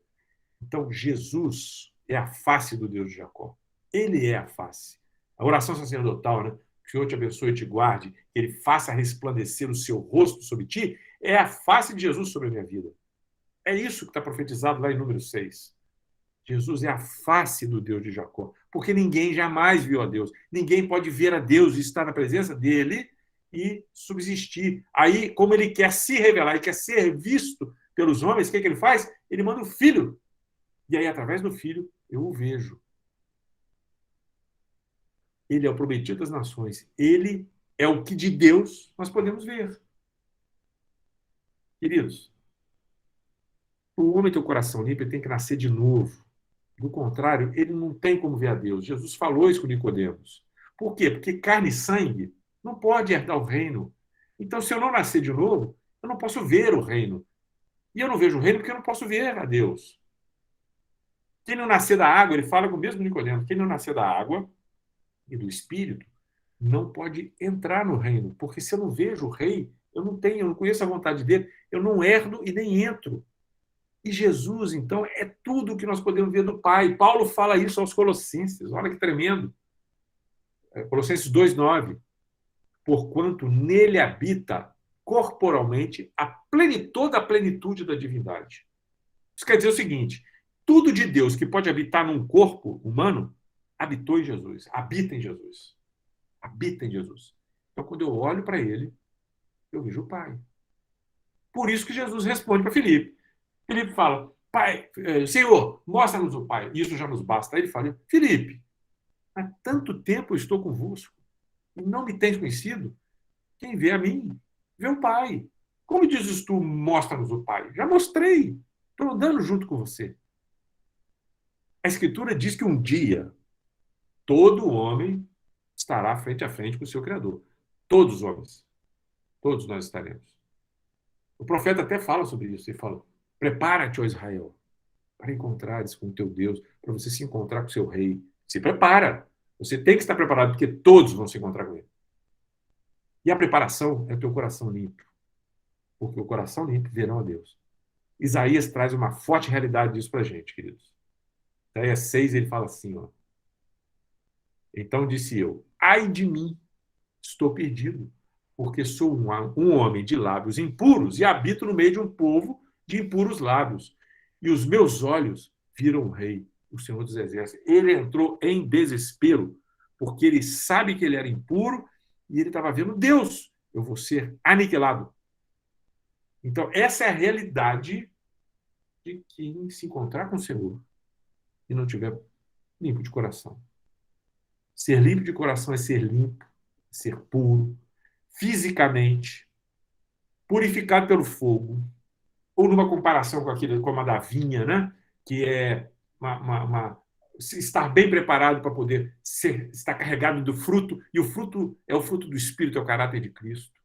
Então, Jesus é a face do Deus de Jacó. Ele é a face. A oração sacerdotal, né? Que o Senhor te abençoe e te guarde, que Ele faça resplandecer o seu rosto sobre ti, é a face de Jesus sobre a minha vida. É isso que está profetizado lá em número 6. Jesus é a face do Deus de Jacó, porque ninguém jamais viu a Deus. Ninguém pode ver a Deus e estar na presença dele e subsistir. Aí, como ele quer se revelar e quer ser visto pelos homens, o que ele faz? Ele manda o Filho. E aí, através do Filho, eu o vejo. Ele é o prometido das nações. Ele é o que de Deus nós podemos ver. Queridos, o homem ter o coração limpo, ele tem que nascer de novo. Do contrário, ele não tem como ver a Deus. Jesus falou isso com Nicodemos. Por quê? Porque carne e sangue não pode herdar o reino. Então, se eu não nascer de novo, eu não posso ver o reino. E eu não vejo o reino porque eu não posso ver a Deus. Quem não nascer da água, ele fala com o mesmo Nicodemos, quem não nascer da água e do Espírito não pode entrar no reino. Porque se eu não vejo o rei, eu não conheço a vontade dele, eu não herdo e nem entro. E Jesus, então, é tudo o que nós podemos ver do Pai. Paulo fala isso aos Colossenses. Olha que tremendo. Colossenses 2:9. Porquanto nele habita corporalmente toda a plenitude da divindade. Isso quer dizer o seguinte, tudo de Deus que pode habitar num corpo humano, habitou em Jesus, habita em Jesus. Habita em Jesus. Então, quando eu olho para ele, eu vejo o Pai. Por isso que Jesus responde para Filipe. Filipe fala, Pai, Senhor, mostra-nos o Pai. Isso já nos basta. Aí ele fala, Filipe, há tanto tempo eu estou convosco e não me tens conhecido. Quem vê a mim, vê o Pai. Como dizes tu, mostra-nos o Pai? Já mostrei. Estou andando junto com você. A Escritura diz que um dia todo homem estará frente a frente com o seu Criador. Todos os homens. Todos nós estaremos. O profeta até fala sobre isso. Ele fala, prepara-te, ó Israel, para encontrares com o teu Deus, para você se encontrar com o seu rei. Se prepara. Você tem que estar preparado, porque todos vão se encontrar com ele. E a preparação é o teu coração limpo. Porque o coração limpo verão a Deus. Isaías traz uma forte realidade disso para a gente, queridos. Isaías 6, ele fala assim, ó. Então disse eu, ai de mim, estou perdido, porque sou um homem de lábios impuros e habito no meio de um povo de impuros lábios. E os meus olhos viram o rei, o Senhor dos Exércitos. Ele entrou em desespero, porque ele sabe que ele era impuro e ele estava vendo Deus. Eu vou ser aniquilado. Então, essa é a realidade de quem se encontrar com o Senhor e não tiver limpo de coração. Ser limpo de coração é ser limpo, ser puro, fisicamente, purificado pelo fogo, ou numa comparação com aquilo, como a da vinha, né? Que é estar bem preparado para poder estar carregado do fruto, e o fruto é o fruto do Espírito, é o caráter de Cristo.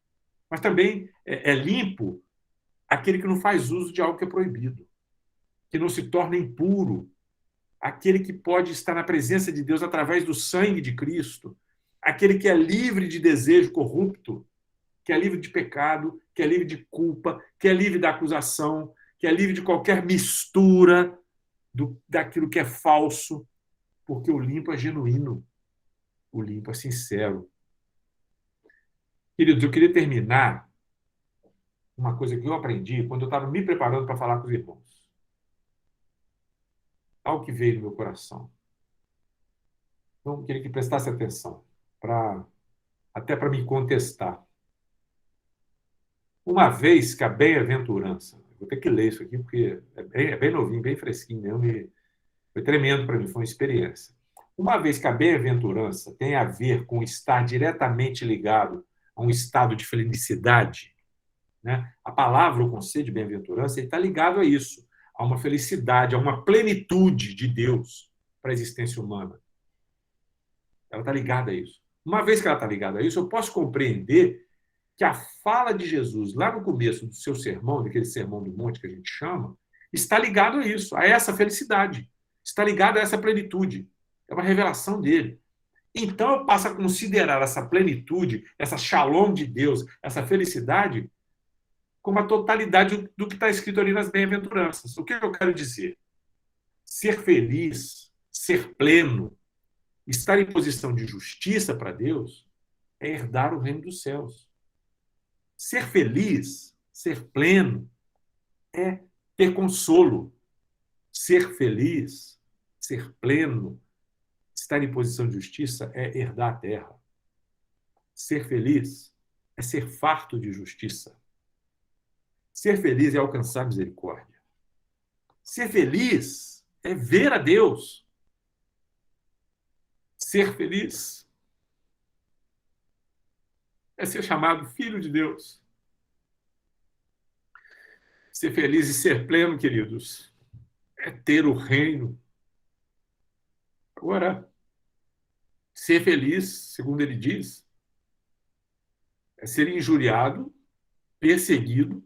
Mas também é limpo aquele que não faz uso de algo que é proibido, que não se torna impuro, aquele que pode estar na presença de Deus através do sangue de Cristo, aquele que é livre de desejo corrupto, que é livre de pecado, que é livre de culpa, que é livre da acusação, que é livre de qualquer mistura daquilo que é falso, porque o limpo é genuíno, o limpo é sincero. Queridos, eu queria terminar uma coisa que eu aprendi quando eu estava me preparando para falar com os irmãos. Algo que veio no meu coração. Então, eu queria que prestasse atenção, até para me contestar. Uma vez que a bem-aventurança, vou ter que ler isso aqui, porque é bem novinho, bem fresquinho mesmo, foi tremendo para mim, foi uma experiência. Uma vez que a bem-aventurança tem a ver com estar diretamente ligado a um estado de felicidade, né? A palavra, o conceito de bem-aventurança, ele está ligado a isso, a uma felicidade, a uma plenitude de Deus para a existência humana. Ela está ligada a isso. Uma vez que ela está ligada a isso, eu posso compreender que a fala de Jesus, lá no começo do seu sermão, daquele sermão do monte que a gente chama, está ligado a isso, a essa felicidade. Está ligado a essa plenitude. É uma revelação dele. Então eu passo a considerar essa plenitude, essa shalom de Deus, essa felicidade, como a totalidade do que está escrito ali nas bem-aventuranças. O que eu quero dizer? Ser feliz, ser pleno, estar em posição de justiça para Deus, é herdar o reino dos céus. Ser feliz, ser pleno, é ter consolo. Ser feliz, ser pleno, estar em posição de justiça é herdar a terra. Ser feliz é ser farto de justiça. Ser feliz é alcançar misericórdia. Ser feliz é ver a Deus. Ser feliz é ser chamado filho de Deus. Ser feliz e ser pleno, queridos, é ter o reino. Agora, ser feliz, segundo ele diz, é ser injuriado, perseguido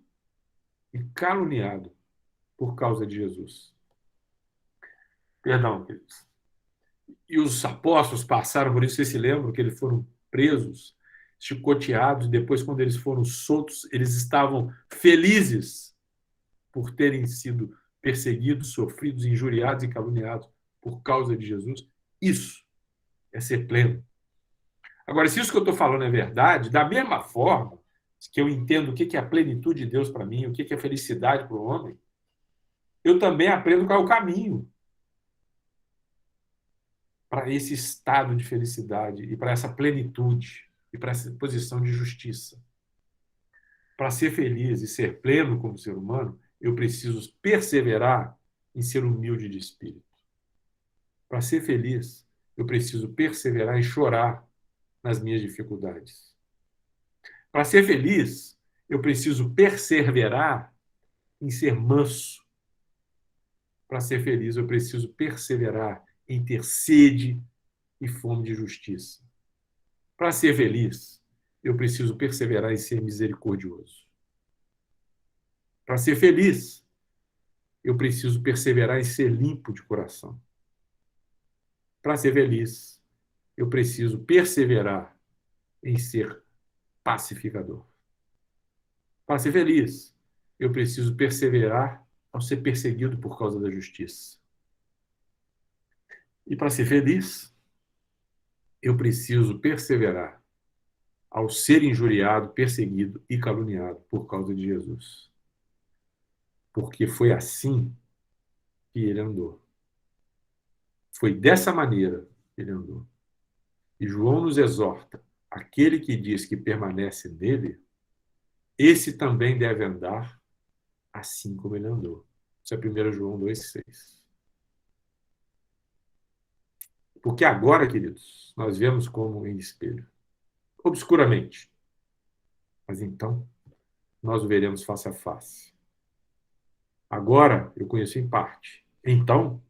e caluniado por causa de Jesus. Perdão, queridos. E os apóstolos passaram por isso, vocês se lembram que eles foram presos, chicoteados, e depois, quando eles foram soltos, eles estavam felizes por terem sido perseguidos, sofridos, injuriados e caluniados por causa de Jesus. Isso é ser pleno. Agora, se isso que eu estou falando é verdade, da mesma forma que eu entendo o que é a plenitude de Deus para mim, o que é felicidade para o homem, eu também aprendo qual é o caminho para esse estado de felicidade e para essa plenitude e para essa posição de justiça. Para ser feliz e ser pleno como ser humano, eu preciso perseverar em ser humilde de espírito. Para ser feliz, eu preciso perseverar em chorar nas minhas dificuldades. Para ser feliz, eu preciso perseverar em ser manso. Para ser feliz, eu preciso perseverar em ter sede e fome de justiça. Para ser feliz, eu preciso perseverar em ser misericordioso. Para ser feliz, eu preciso perseverar em ser limpo de coração. Para ser feliz, eu preciso perseverar em ser pacificador. Para ser feliz, eu preciso perseverar ao ser perseguido por causa da justiça. E para ser feliz, eu preciso perseverar ao ser injuriado, perseguido e caluniado por causa de Jesus. Porque foi assim que ele andou. Foi dessa maneira que ele andou. E João nos exorta: aquele que diz que permanece nele, esse também deve andar assim como ele andou. Isso é 1 João 2,6. Porque agora, queridos, nós vemos como em espelho, obscuramente. Mas então, nós o veremos face a face. Agora, eu conheço em parte. Então,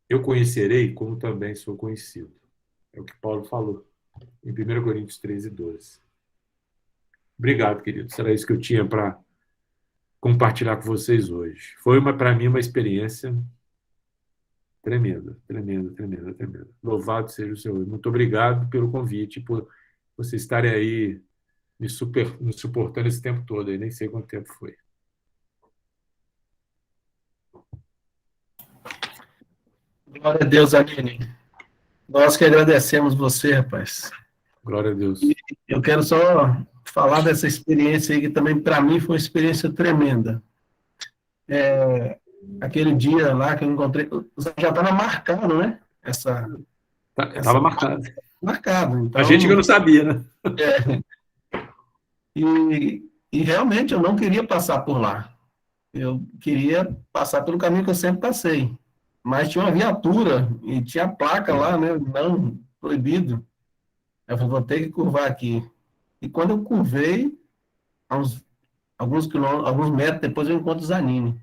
eu conhecerei como também sou conhecido. É o que Paulo falou em 1 Coríntios 13:12. Obrigado, querido. Será isso que eu tinha para compartilhar com vocês hoje. Foi, para mim, uma experiência tremenda, tremenda, tremenda, tremenda. Louvado seja o Senhor. Muito obrigado pelo convite, por vocês estarem aí me suportando esse tempo todo. Eu nem sei quanto tempo foi. Glória a Deus, Aline. Nós que agradecemos você, rapaz. Glória a Deus. Eu quero só falar dessa experiência aí, que também para mim foi uma experiência tremenda. Aquele dia lá que eu encontrei, já estava marcado, né? Estava marcado. Marcado. Então, A gente que não sabia, né? E realmente eu não queria passar por lá. Eu queria passar pelo caminho que eu sempre passei. Mas tinha uma viatura e tinha a placa lá, né? Não, proibido. Eu falei, vou ter que curvar aqui. E quando eu curvei, alguns metros depois eu encontro o Zanini.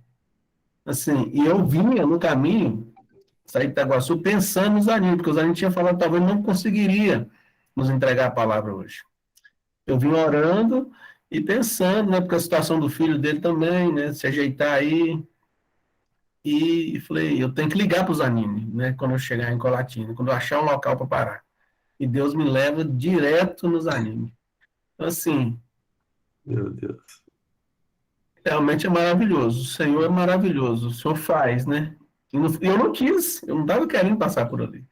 Assim, e eu vinha no caminho, saí de Itaguaçu, pensando no Zanini, porque o Zanini tinha falado que talvez não conseguiria nos entregar a palavra hoje. Eu vim orando e pensando, né, porque a situação do filho dele também, né, se ajeitar aí, e falei, eu tenho que ligar para o Zanini, né, quando eu chegar em Colatina, quando eu achar um local para parar. E Deus me leva direto no Zanini. Então, assim, Meu Deus. realmente é maravilhoso. O Senhor é maravilhoso. O Senhor faz, né? E eu não quis, eu não estava querendo passar por ali.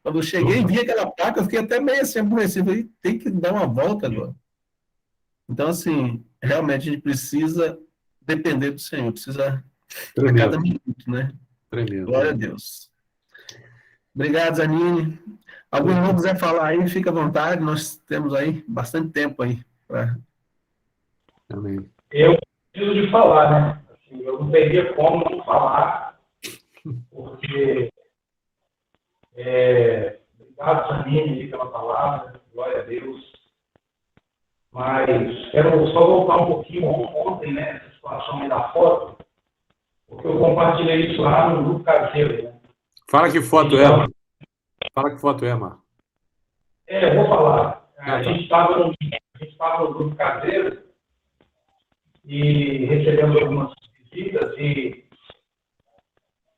Quando eu cheguei e vi aquela placa, eu fiquei até meio assim aborrecido. Falei, tem que dar uma volta agora. Então, assim, realmente a gente precisa depender do Senhor, precisa a cada Tremendo, minuto, né? tremendo. Glória a Deus. Obrigado, Zanini. Algum irmão quiser falar aí, fica à vontade. Nós temos aí bastante tempo aí. Amém. Eu preciso de falar, né? Assim, eu não teria como não falar, porque obrigado, Janine, pela palavra, glória a Deus. Mas quero só voltar um pouquinho ontem, né? Essa situação aí da foto, porque eu compartilhei isso lá no grupo caseiro, né? Fala que foto é, Marco. Fala que foto é, Marco. Eu vou falar. Tá. A gente estava no grupo caseiro e recebemos algumas visitas e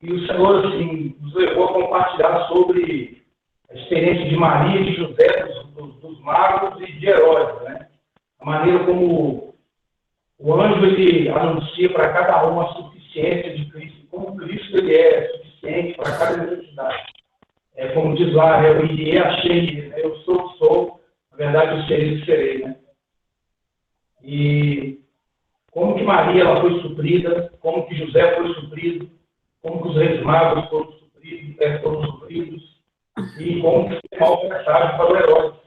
o Senhor, assim, nos levou a compartilhar sobre a experiência de Maria e de José, dos magos e de Herodes, né? A maneira como o anjo ele anuncia para cada um a suficiência de Cristo, como Cristo ele é suficiente para cada necessidade. Como diz lá, eu irei, achei, né? Eu sou o que sou, na verdade eu serei o que serei, né? E como que Maria ela foi suprida, como que José foi suprido, como que os reis magos foram supridos, e como que foi mal mensagem para o Herodes.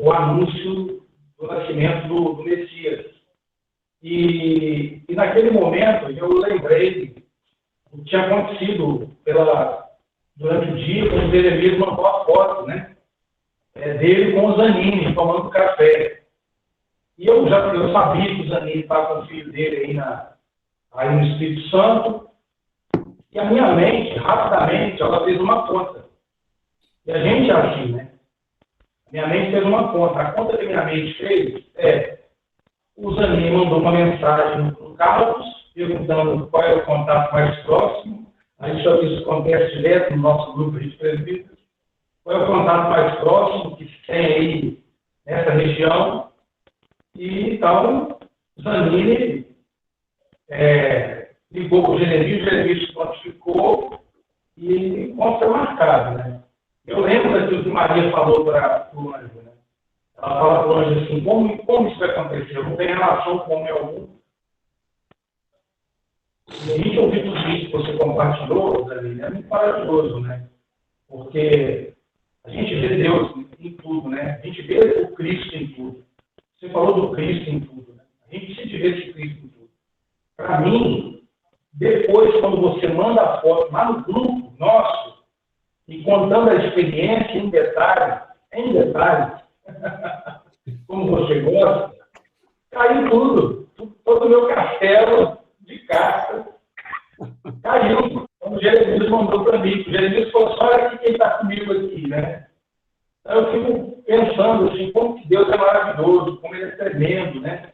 O anúncio do nascimento do Messias. E naquele momento eu lembrei o que tinha acontecido durante o dia, quando Jeremias mandou a foto, né? Dele com o Zanini, tomando café. E eu sabia que o Zanini estava com o filho dele aí no Espírito Santo. E a minha mente, rapidamente, ela fez uma conta. E a gente é assim, né? Minha mente fez uma conta. A conta que minha mente fez o Zanini mandou uma mensagem no Carlos, perguntando qual é o contato mais próximo. Isso acontece direto no nosso grupo de presbíteros. Qual é o contato mais próximo que se tem aí nessa região? E então, o Zanini ligou para o Jeremias se prontificou e o encontro foi marcado, né? Eu lembro daquilo que Maria falou para o anjo, né? Ela fala para o anjo assim, como isso vai acontecer? Eu não tenho relação com homem algum. E a gente ouvir tudo isso que você compartilhou, Zanini, é muito maravilhoso, né? Porque a gente vê Deus em tudo, né? A gente vê o Cristo em tudo. Você falou do Cristo em tudo, né? A gente precisa ver esse Cristo em tudo. Para mim, depois, quando você manda a foto lá no grupo nosso, e contando a experiência em detalhes, como você gosta, caiu tudo. Todo o meu castelo de cartas caiu. Quando o Jeremias mandou para mim. O Jeremias falou assim, olha aqui quem está comigo aqui, né? Então eu fico pensando assim, como que Deus é maravilhoso, como Ele é tremendo, né?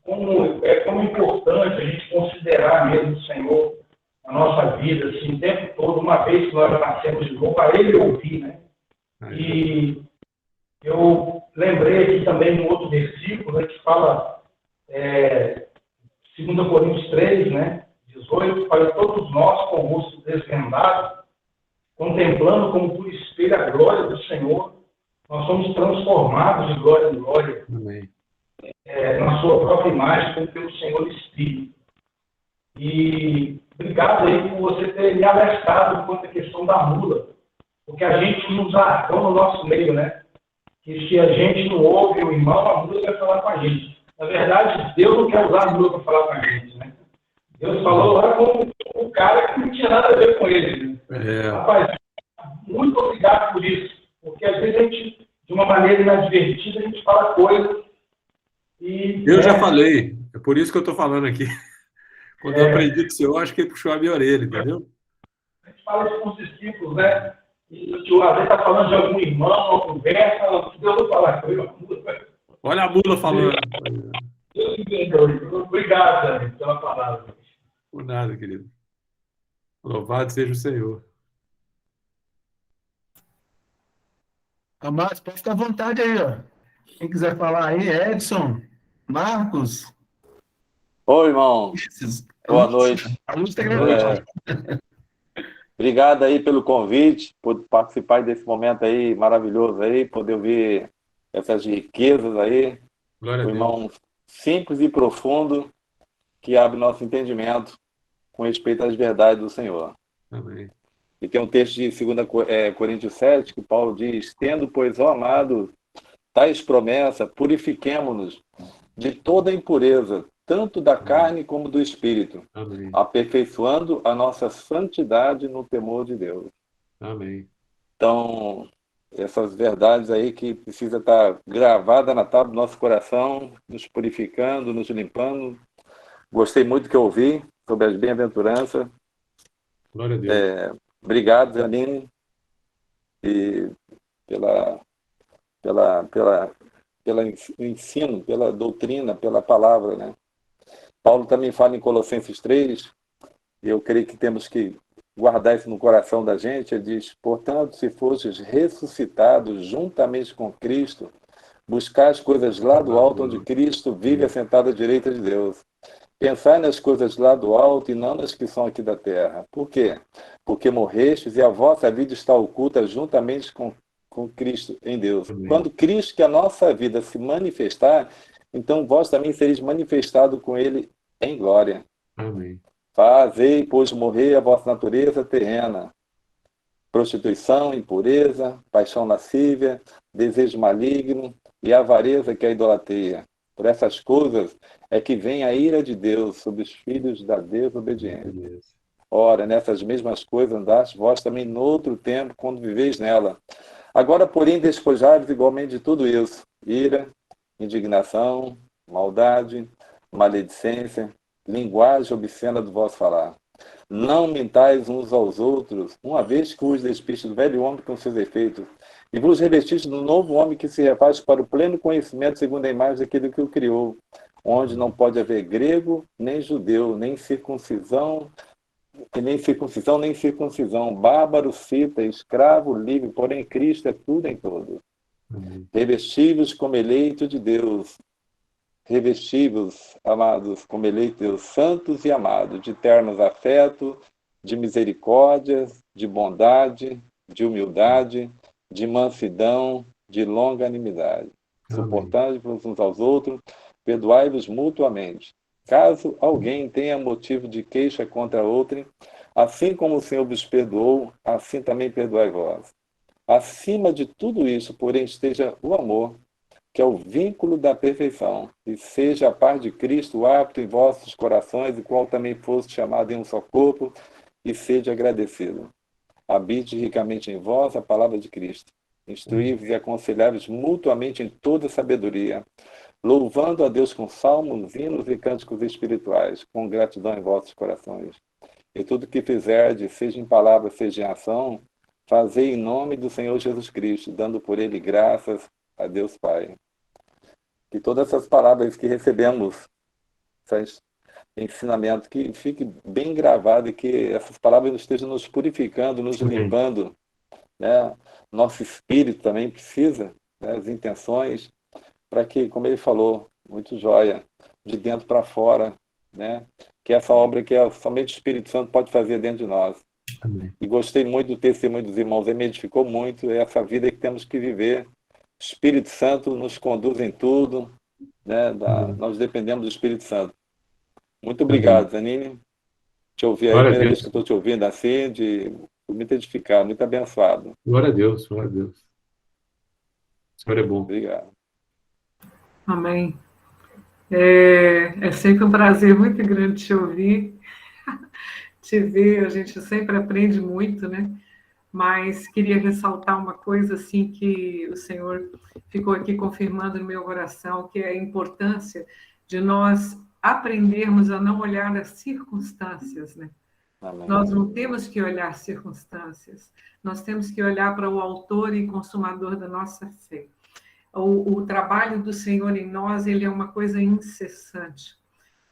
Como é importante a gente considerar mesmo o Senhor na nossa vida, assim, o tempo todo, uma vez que nós nascemos de novo, para Ele ouvir, né? E eu lembrei aqui também um outro versículo, né, que fala, 2 Coríntios 3, né, 18, para todos nós, com o rosto desvendado, contemplando como por espelho a glória do Senhor, nós somos transformados de glória em glória. Amém. Na sua própria imagem, como pelo Senhor Espírito. E obrigado aí por você ter me alertado quanto à questão da mula, porque a gente nos arcão no nosso meio, né? Que se a gente não ouve o irmão, a mula vai falar com a gente. Na verdade, Deus não quer usar a mula para falar com a gente, né? Deus falou lá com o cara que não tinha nada a ver com ele. Né? Rapaz, muito obrigado por isso, porque às vezes a gente, de uma maneira inadvertida, a gente fala coisas. Eu já falei, é por isso que eu estou falando aqui. Quando eu aprendi com o senhor, acho que ele puxou a minha orelha, entendeu? A gente fala isso com os discípulos, né? E o tio Adé está falando de algum irmão, uma conversa, eu vou falar com ele. Olha a mula falando. Deus entendeu. Obrigado, Dani, pela palavra. Por nada, querido. Louvado seja o Senhor. Amados, pode ficar à vontade aí, ó. Quem quiser falar aí, Edson, Marcos, Oi, irmão. esses. Boa noite. A luz está Boa noite. gravando. Obrigado aí pelo convite, por participar desse momento aí maravilhoso aí, poder ouvir essas riquezas aí. Glória a O Deus. irmão simples e profundo que abre nosso entendimento com respeito às verdades do Senhor. Amém. E tem um texto de 2 Coríntios 7 que Paulo diz: tendo, pois, ó amado, tais promessas, purifiquemo-nos de toda impureza, tanto da carne como do espírito, Amém. aperfeiçoando a nossa santidade no temor de Deus. Amém. Então, essas verdades aí que precisa estar gravada na tábua do nosso coração, nos purificando, nos limpando. Gostei muito do que eu ouvi sobre as bem-aventuranças. Glória a Deus. Obrigado, Janine, e pelo ensino, pela doutrina, pela palavra, né? Paulo também fala em Colossenses 3, e eu creio que temos que guardar isso no coração da gente. Ele diz: portanto, se fostes ressuscitados juntamente com Cristo, buscar as coisas lá do alto, onde Cristo vive assentado à direita de Deus. Pensai nas coisas lá do alto e não nas que são aqui da terra. Por quê? Porque morrestes e a vossa vida está oculta juntamente com Cristo em Deus. Amém. Quando Cristo, que a nossa vida se manifestar, então vós também sereis manifestado com Ele em glória. Amém. Fazei, pois, morrer a vossa natureza terrena. Prostituição, impureza, paixão lascívia, desejo maligno e avareza, que é a idolatria. Por essas coisas é que vem a ira de Deus sobre os filhos da desobediência. Beleza. Ora, nessas mesmas coisas andaste vós também noutro tempo, quando viveis nela. Agora, porém, despojai-vos igualmente de tudo isso: ira, indignação, maldade, maledicência, linguagem obscena do vosso falar. Não mentais uns aos outros, uma vez que vos despistes do velho homem com seus efeitos, e vos revestistes do novo homem que se refaz para o pleno conhecimento segundo a imagem daquele que o criou, onde não pode haver grego, nem judeu, nem circuncisão, nem circuncisão, bárbaro, cita, escravo, livre, porém Cristo é tudo em todos. Amém. Revestivos como eleito de Deus, revestivos, amados, como eleito de Deus, santos e amados, de ternos afeto, de misericórdias, de bondade, de humildade, de mansidão, de longanimidade. Amém. Suportando-vos uns aos outros, perdoai-vos mutuamente. Caso alguém tenha motivo de queixa contra outrem, assim como o Senhor vos perdoou, assim também perdoai vós. Acima de tudo isso, porém, esteja o amor, que é o vínculo da perfeição, e seja a paz de Cristo apto em vossos corações, e qual também foste chamado em um só corpo, e seja agradecido. Habite ricamente em vós a palavra de Cristo. Instruí-vos e aconselhai-vos mutuamente em toda sabedoria, louvando a Deus com salmos, hinos e cânticos espirituais, com gratidão em vossos corações. E tudo que fizerdes, seja em palavra, seja em ação, fazei em nome do Senhor Jesus Cristo, dando por ele graças a Deus Pai. Que todas essas palavras que recebemos, esses ensinamentos, que fique bem gravado e que essas palavras estejam nos purificando, nos limpando, né? Nosso espírito também precisa, né? As intenções, para que, como ele falou, muito joia, de dentro para fora, né? Que essa obra que somente o Espírito Santo pode fazer dentro de nós. Amém. E gostei muito do testemunho dos irmãos, ele me edificou muito, é essa vida que temos que viver. O Espírito Santo nos conduz em tudo, né? Nós dependemos do Espírito Santo. Muito obrigado, Zanini. Te ouvir aí, a Glória a primeira Deus. vez que eu estou te ouvindo assim, muito edificado, muito abençoado. Glória a Deus. Glória a Deus. O Senhor é bom. Obrigado. Amém. É sempre um prazer muito grande te ouvir, te ver, a gente sempre aprende muito, né? Mas queria ressaltar uma coisa assim que o Senhor ficou aqui confirmando no meu coração, que é a importância de nós aprendermos a não olhar as circunstâncias, né? Amém. Nós não temos que olhar circunstâncias, nós temos que olhar para o autor e consumador da nossa fé. O trabalho do Senhor em nós, ele é uma coisa incessante.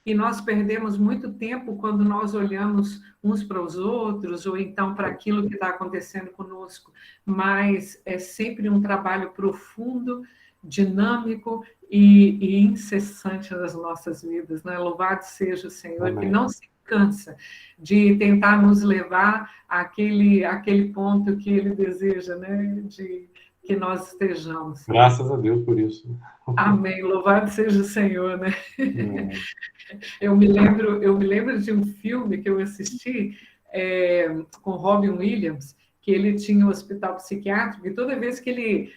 E nós perdemos muito tempo quando nós olhamos uns para os outros, ou então para aquilo que está acontecendo conosco. Mas é sempre um trabalho profundo, dinâmico e incessante nas nossas vidas, né? Louvado seja o Senhor, Amém. que não se cansa de tentar nos levar àquele ponto que Ele deseja, né? De que nós estejamos. Graças a Deus por isso. Amém. Louvado seja o Senhor, né? É. Eu me lembro de um filme que eu assisti com Robin Williams, que ele tinha um hospital psiquiátrico, e toda vez que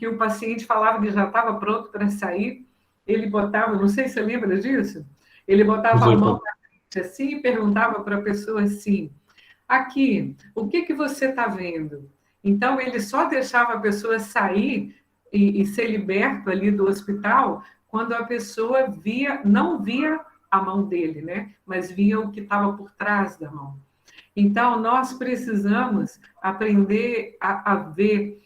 o paciente falava que já estava pronto para sair, ele botava, não sei se você lembra disso, ele botava a mão na frente assim e perguntava para a pessoa assim: aqui, o que você está vendo? Então, ele só deixava a pessoa sair e ser liberto ali do hospital quando a pessoa não via a mão dele, né? Mas via o que estava por trás da mão. Então, nós precisamos aprender a ver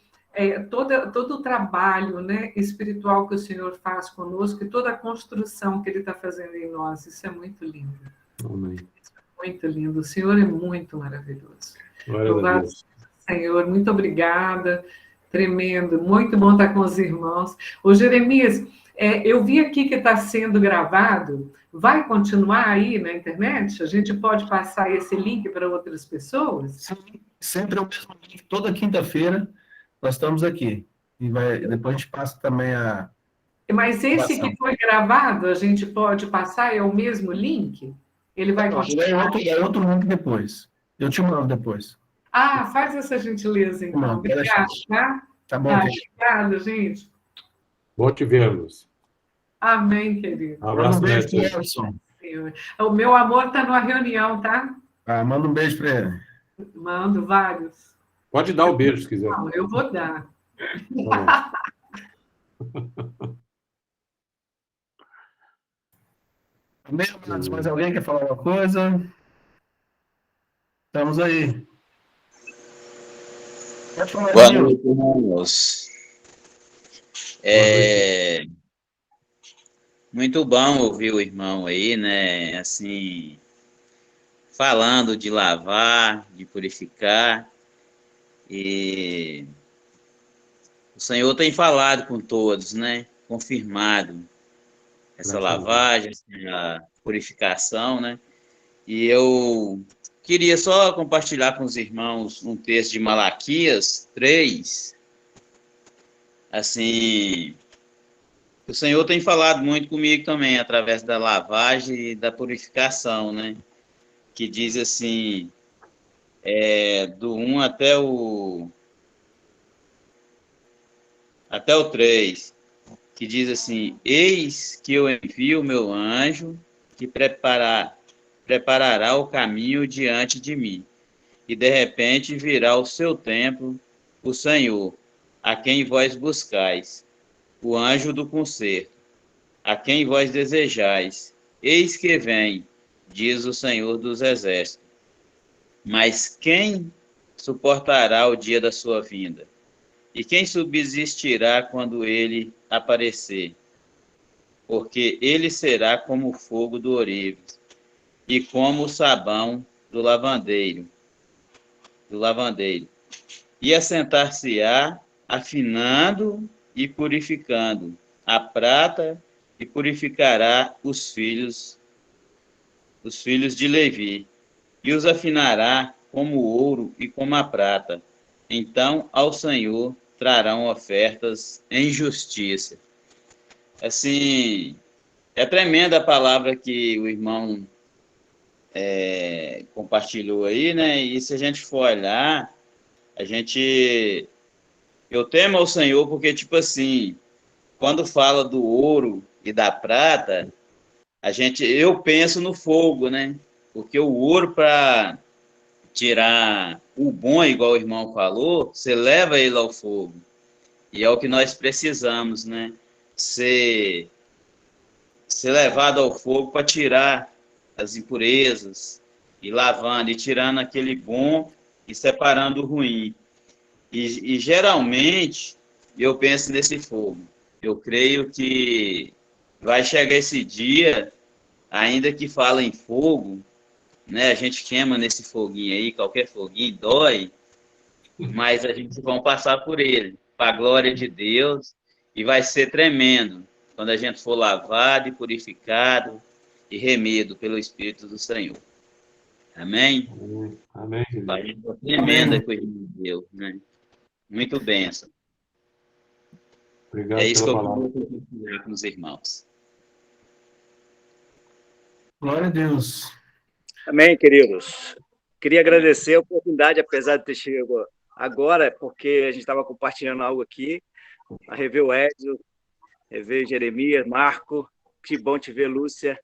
todo o trabalho, né, espiritual que o Senhor faz conosco e toda a construção que Ele está fazendo em nós. Isso é muito lindo. Amém. Muito lindo. O Senhor é muito maravilhoso. Glória a Louvado Deus. Senhor, muito obrigada. Tremendo. Muito bom estar com os irmãos. Ô, Jeremias, eu vi aqui que está sendo gravado. Vai continuar aí na internet? A gente pode passar esse link para outras pessoas? Sim, sempre é o mesmo link. Toda quinta-feira nós estamos aqui. E depois a gente passa também a... Mas esse que foi gravado, a gente pode passar? É o mesmo link? Ele vai continuar? É outro link depois. Eu te mando depois. Ah, faz essa gentileza, então. Não, Obrigada, tá? Tá bom, Obrigada, gente. Bom te vermos. Amém, querido. Um abraço, Manda um beijo Neto. pro Edson. Senhor. O meu amor está numa reunião, tá? Manda um beijo para ele. Mando vários. Pode dar o beijo se quiser. Não, eu vou dar. Tá Amém, amados? Mais alguém quer falar alguma coisa? Estamos aí. Pode falar, Boa Danilo. noite, irmãos. Muito bom ouvir o irmão aí, né? Assim, falando de lavar, de purificar. E o Senhor tem falado com todos, né? Confirmado essa lavagem, essa purificação, né? E eu queria só compartilhar com os irmãos um texto de Malaquias 3. Assim, o Senhor tem falado muito comigo também, através da lavagem e da purificação, né? Que diz assim, do 1 até o 3, que diz assim: eis que eu envio o meu anjo que preparará o caminho diante de mim. E de repente virá ao seu templo o Senhor, a quem vós buscais, o anjo do concerto, a quem vós desejais. Eis que vem, diz o Senhor dos Exércitos. Mas quem suportará o dia da sua vinda? E quem subsistirá quando ele aparecer? Porque ele será como o fogo do ourives e como o sabão do lavandeiro. E assentar-se-á, afinando e purificando a prata, e purificará os filhos de Levi, e os afinará como o ouro e como a prata. Então ao Senhor trarão ofertas em justiça. Assim, é tremenda a palavra que o irmão compartilhou aí, né? E se a gente for olhar, eu temo ao Senhor porque, tipo assim, quando fala do ouro e da prata, eu penso no fogo, né? Porque o ouro, para tirar o bom, igual o irmão falou, você leva ele ao fogo. E é o que nós precisamos, né? Ser levado ao fogo para tirar as impurezas e lavando, e tirando aquele bom e separando o ruim. E geralmente, eu penso nesse fogo. Eu creio que vai chegar esse dia, ainda que fala em fogo, né? A gente queima nesse foguinho aí, qualquer foguinho dói, mas a gente vai passar por ele, para a glória de Deus, e vai ser tremendo quando a gente for lavado e purificado e remido pelo Espírito do Senhor. Amém? Amém. Vai ser tremenda coisa de Deus, né? Muito bênção. Obrigado É isso que pela eu palavra. queria compartilhar com os irmãos. Glória a Deus. Amém, queridos. Queria agradecer a oportunidade, apesar de ter chegado agora, porque a gente estava compartilhando algo aqui, a rever o Edson, rever Jeremias, Marco, que bom te ver, Lúcia,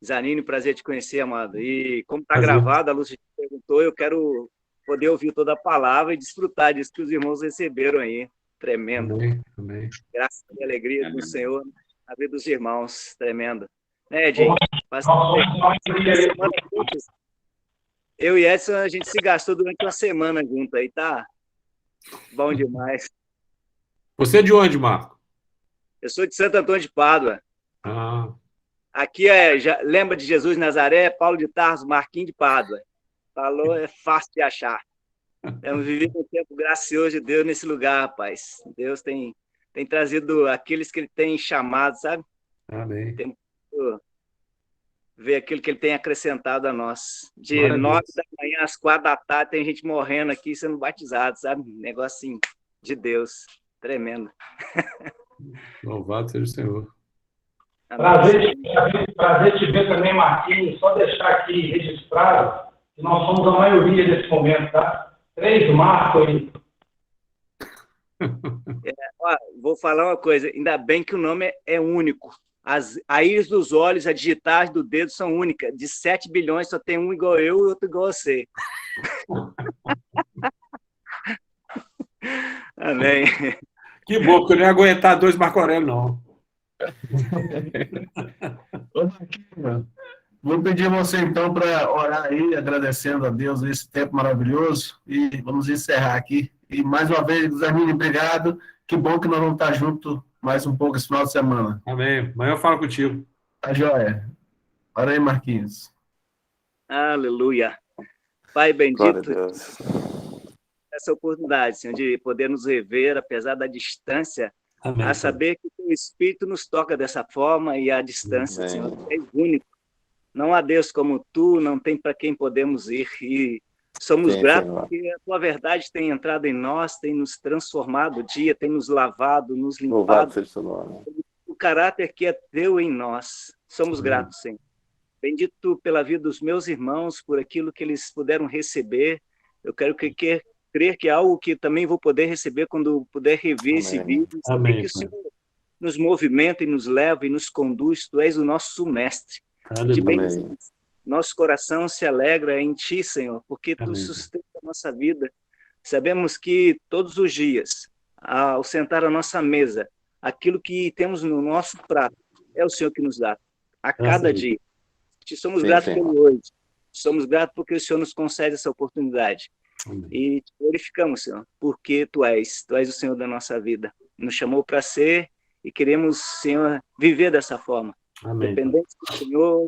Zanini, prazer te conhecer, amado. E como está Prazer. gravado, a Lúcia perguntou, eu quero poder ouvir toda a palavra e desfrutar disso que os irmãos receberam aí. Tremendo. Amém. Graça e alegria do Amém. Senhor na vida dos irmãos. Tremendo. Né, Edinho? Eu e Edson, a gente se gastou durante uma semana junto aí, tá? Bom demais. Você é de onde, Marco? Eu sou de Santo Antônio de Pádua. Ah, Aqui lembra de Jesus de Nazaré, Paulo de Tarso, Marquinhos de Pádua. Falou, é fácil de achar. Temos vivido um tempo gracioso de Deus nesse lugar, rapaz. Deus tem trazido aqueles que Ele tem chamado, sabe? amém. Tem ver aquilo que Ele tem acrescentado a nós. De Glória a 9 Deus. da manhã às 4 da tarde tem gente morrendo aqui sendo batizado, sabe? Negócio assim de Deus. Tremendo. Louvado seja o Senhor. Amém. Prazer te ver também, Marquinhos. Só deixar aqui registrado que nós somos a maioria nesse momento, tá? 3 Marcos aí. Ó, vou falar uma coisa, ainda bem que o nome é único. A íris dos olhos, as digitais do dedo são únicas. De 7 bilhões só tem um igual eu e outro igual você. Amém. Que bom, porque eu não ia aguentar 2 Marco Aurélio, não. Ô, Marquinhos, vou pedir você, então, para orar aí, agradecendo a Deus esse tempo maravilhoso, e vamos encerrar aqui. E, mais uma vez, Zanini, obrigado. Que bom que nós vamos estar juntos mais um pouco esse final de semana. Amém. Amanhã eu falo contigo. Tá joia? Ora aí, Marquinhos. Aleluia. Pai Glória a bendito, Deus. essa oportunidade, Senhor, de poder nos rever, apesar da distância, Amém. a saber que o Espírito nos toca dessa forma e a distância, Amém. Senhor, tu és único. Não há Deus como tu, não tem para quem podemos ir. E somos Sim, gratos Senhor. porque a tua verdade tem entrado em nós, tem nos transformado o dia, tem nos lavado, nos Louvado limpado. seja o seu nome. O caráter que é teu em nós. Somos gratos, Senhor. Bendito pela vida dos meus irmãos, por aquilo que eles puderam receber. Eu quero crer que é algo que também vou poder receber quando puder rever esse Amém. vídeo. Saber Amém, que o Senhor nos movimenta e nos leva e nos conduz. Tu és o nosso mestre. De Aleluia. bem, Amém. nosso coração se alegra em Ti, Senhor, porque Tu Amém. sustenta a nossa vida. Sabemos que todos os dias, ao sentar à nossa mesa, aquilo que temos no nosso prato é o Senhor que nos dá, a cada Deus. dia. Te somos Sim, gratos Senhor. pelo hoje. Somos gratos porque o Senhor nos concede essa oportunidade. Amém. E te glorificamos, Senhor, porque Tu és o Senhor da nossa vida. Nos chamou para ser e queremos, Senhor, viver dessa forma. Amém. Dependentes do Senhor,